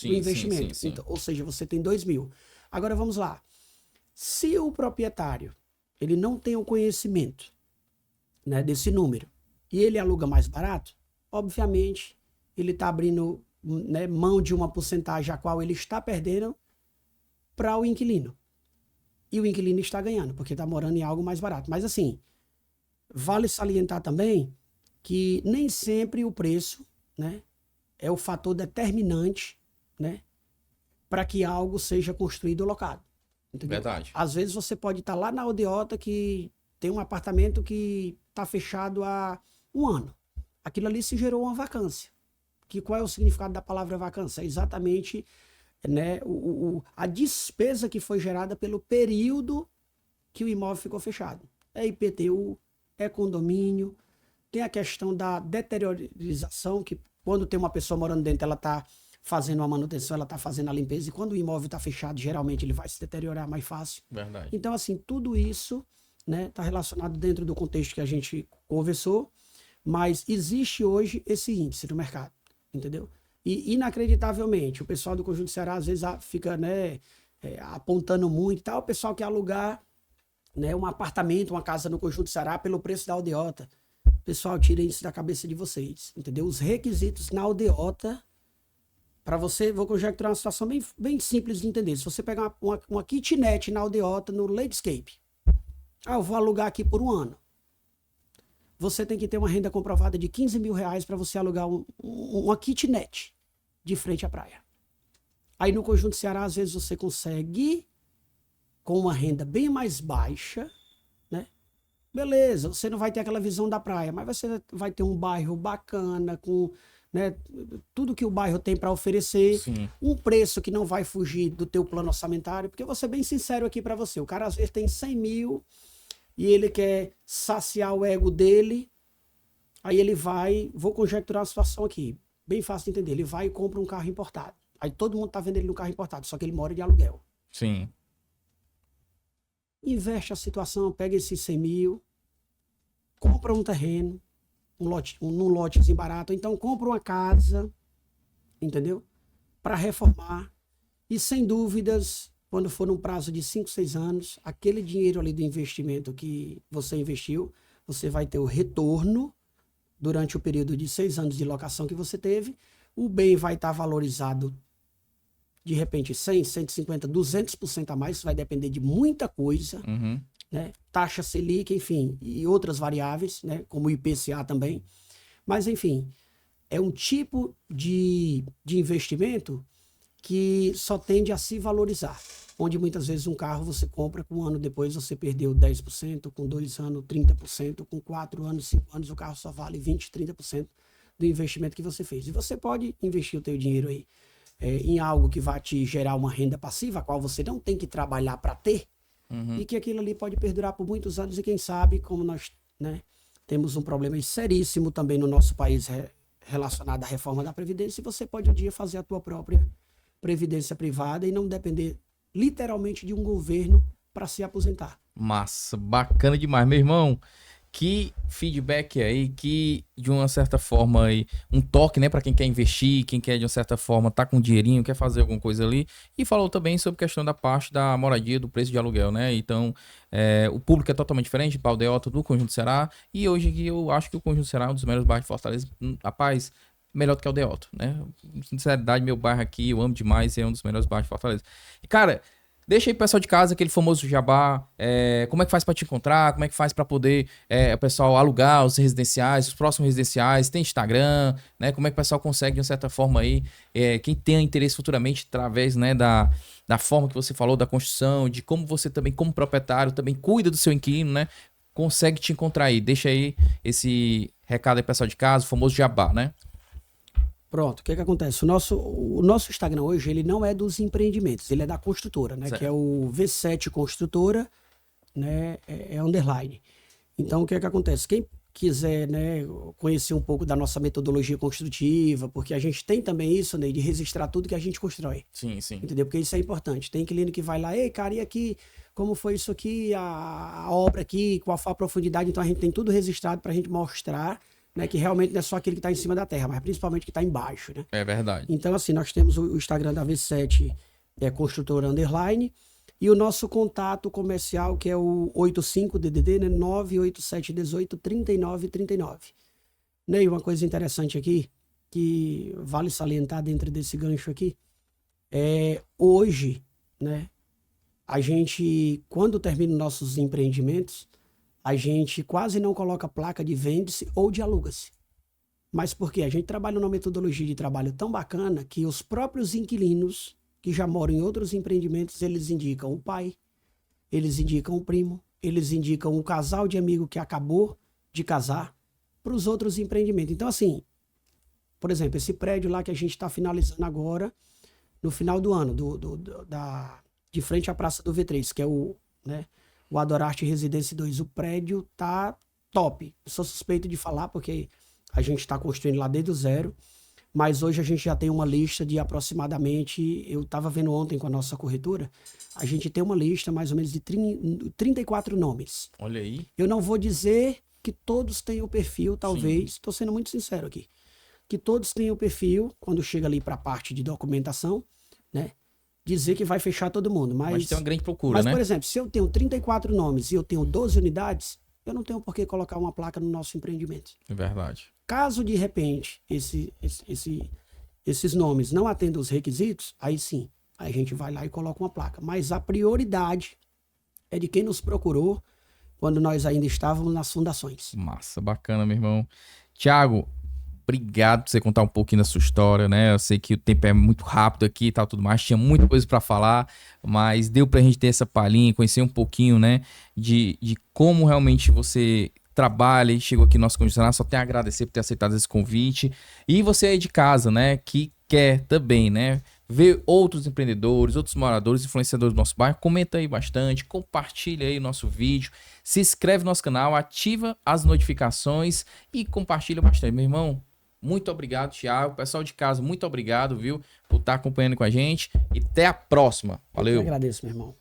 do investimento. Sim. Então, ou seja, você tem 2 mil. Agora vamos lá. Se o proprietário ele não tem o conhecimento, né, desse número e ele aluga mais barato, obviamente ele está abrindo, né, mão de uma porcentagem a qual ele está perdendo para o inquilino. E o inquilino está ganhando, porque está morando em algo mais barato. Mas assim, vale salientar também que nem sempre o preço, né, é o fator determinante, né, para que algo seja construído ou locado. Entendeu? Verdade. Às vezes você pode estar lá na aldeota que tem um apartamento que está fechado há 1 ano. Aquilo ali se gerou uma vacância. Qual é o significado da palavra vacância? É exatamente, né, a despesa que foi gerada pelo período que o imóvel ficou fechado. É IPTU, é condomínio, tem a questão da deteriorização, que quando tem uma pessoa morando dentro, ela está fazendo a manutenção, ela está fazendo a limpeza, e quando o imóvel está fechado, geralmente ele vai se deteriorar mais fácil. Verdade. Então, assim, tudo isso, né, está relacionado dentro do contexto que a gente conversou, mas existe hoje esse índice no mercado, entendeu? E, inacreditavelmente, o pessoal do Conjunto Ceará às vezes fica, né, apontando muito e tal, o pessoal quer alugar, né, um apartamento, uma casa no Conjunto Ceará pelo preço da aldeota. Pessoal, tirem isso da cabeça de vocês, entendeu? Os requisitos na aldeota, para você, vou conjecturar uma situação bem simples de entender. Se você pegar uma kitnet na aldeota, no landscape, eu vou alugar aqui por 1 ano. Você tem que ter uma renda comprovada de 15 mil reais para você alugar uma kitnet de frente à praia. Aí no Conjunto Ceará, às vezes você consegue, com uma renda bem mais baixa, né? Beleza, você não vai ter aquela visão da praia, mas você vai ter um bairro bacana, com, né, tudo que o bairro tem para oferecer, Sim. um preço que não vai fugir do teu plano orçamentário, porque eu vou ser bem sincero aqui para você, o cara às vezes tem 100 mil e ele quer saciar o ego dele, aí ele vai, vou conjecturar a situação aqui, bem fácil de entender, ele vai e compra um carro importado, aí todo mundo tá vendo ele no carro importado, só que ele mora de aluguel. Sim. Investe a situação, pega esses 100 mil, compra um terreno, num lotezinho barato, então compra uma casa, entendeu? Para reformar. E sem dúvidas, quando for num prazo de 5, 6 anos, aquele dinheiro ali do investimento que você investiu, você vai ter o retorno durante o período de 6 anos de locação que você teve. O bem vai estar valorizado de repente 100, 150, 200% a mais, isso vai depender de muita coisa, Uhum. né? Taxa Selic, enfim, e outras variáveis, né? Como o IPCA também. Mas, enfim, é um tipo de investimento que só tende a se valorizar. Onde muitas vezes um carro você compra, com 1 ano depois você perdeu 10%, com 2 anos 30%, com 4 anos, 5 anos o carro só vale 20%, 30% do investimento que você fez. E você pode investir o teu dinheiro aí em algo que vai te gerar uma renda passiva, a qual você não tem que trabalhar para ter, e que aquilo ali pode perdurar por muitos anos, e quem sabe, como nós, né, temos um problema seríssimo também no nosso país relacionado à reforma da Previdência, você pode um dia fazer a tua própria Previdência privada e não depender literalmente de um governo para se aposentar. Massa, bacana demais, meu irmão. Que feedback aí, que de uma certa forma aí, um toque, né, para quem quer investir, quem quer de uma certa forma tá com dinheirinho, quer fazer alguma coisa ali. E falou também sobre a questão da parte da moradia, do preço de aluguel, né? Então, o público é totalmente diferente para o aldeota do Conjunto Ceará. E hoje aqui eu acho que o Conjunto Ceará é um dos melhores bairros de Fortaleza. Rapaz, melhor do que a Aldeota, né? Sinceridade, meu bairro aqui, eu amo demais, é um dos melhores bairros de Fortaleza. E, cara, deixa aí pro pessoal de casa aquele famoso jabá, como é que faz pra te encontrar, como é que faz pra poder o pessoal alugar os residenciais, os próximos residenciais, tem Instagram, né? Como é que o pessoal consegue, de uma certa forma aí, quem tem interesse futuramente, através, né, da forma que você falou, da construção, de como você também, como proprietário, também cuida do seu inquilino, né? Consegue te encontrar aí. Deixa aí esse recado aí, pessoal de casa, o famoso jabá, né? Pronto, o que acontece? O nosso Instagram hoje, ele não é dos empreendimentos, ele é da construtora, né? Certo. Que é o V7 Construtora, né? É underline. Então, o que acontece? Quem quiser, né, conhecer um pouco da nossa metodologia construtiva, porque a gente tem também isso, né, de registrar tudo que a gente constrói. Sim, sim. Entendeu? Porque isso é importante. Tem cliente que vai lá, ei, cara, e aqui, como foi isso aqui, a obra aqui, qual foi a profundidade? Então, a gente tem tudo registrado para a gente mostrar, né, que realmente não é só aquele que está em cima da terra, mas principalmente que está embaixo, né? É verdade. Então, assim, nós temos o Instagram da V7, Construtora Underline, e o nosso contato comercial, que é o 85DDD, né, 987183939. Ney, uma coisa interessante aqui, que vale salientar dentro desse gancho aqui, hoje, né, a gente, quando termina nossos empreendimentos, a gente quase não coloca placa de vende-se ou de aluga-se. Mas por quê? A gente trabalha numa metodologia de trabalho tão bacana que os próprios inquilinos que já moram em outros empreendimentos, eles indicam o pai, eles indicam o primo, eles indicam um casal de amigo que acabou de casar para os outros empreendimentos. Então, assim, por exemplo, esse prédio lá que a gente está finalizando agora, no final do ano, de frente à Praça do V3, que é o Adorarte Residência 2, o prédio tá top. Eu sou suspeito de falar porque a gente está construindo lá desde o zero, mas hoje a gente já tem uma lista de aproximadamente, eu estava vendo ontem com a nossa corretora, a gente tem uma lista mais ou menos de 34 nomes. Olha aí. Eu não vou dizer que todos têm o perfil, talvez, estou sendo muito sincero aqui, que todos têm o perfil, quando chega ali para a parte de documentação, né? Dizer que vai fechar todo mundo. Mas tem uma grande procura, né? Por exemplo, se eu tenho 34 nomes e eu tenho 12 unidades, eu não tenho por que colocar uma placa no nosso empreendimento. É verdade. Caso, de repente, esses nomes não atendam os requisitos, aí sim, a gente vai lá e coloca uma placa. Mas a prioridade é de quem nos procurou quando nós ainda estávamos nas fundações. Massa, bacana, meu irmão. Thiago, obrigado por você contar um pouquinho da sua história, né? Eu sei que o tempo é muito rápido aqui e tal, tudo mais. Tinha muita coisa para falar, mas deu pra gente ter essa palhinha, conhecer um pouquinho, né? De como realmente você trabalha e chegou aqui no nosso condicionado. Só tenho a agradecer por ter aceitado esse convite. E você aí de casa, né? Que quer também, né? Ver outros empreendedores, outros moradores, influenciadores do nosso bairro. Comenta aí bastante, compartilha aí o nosso vídeo, se inscreve no nosso canal, ativa as notificações e compartilha bastante, meu irmão. Muito obrigado, Thiago. Pessoal de casa, muito obrigado, viu, por estar acompanhando com a gente. E até a próxima. Valeu. Eu agradeço, meu irmão.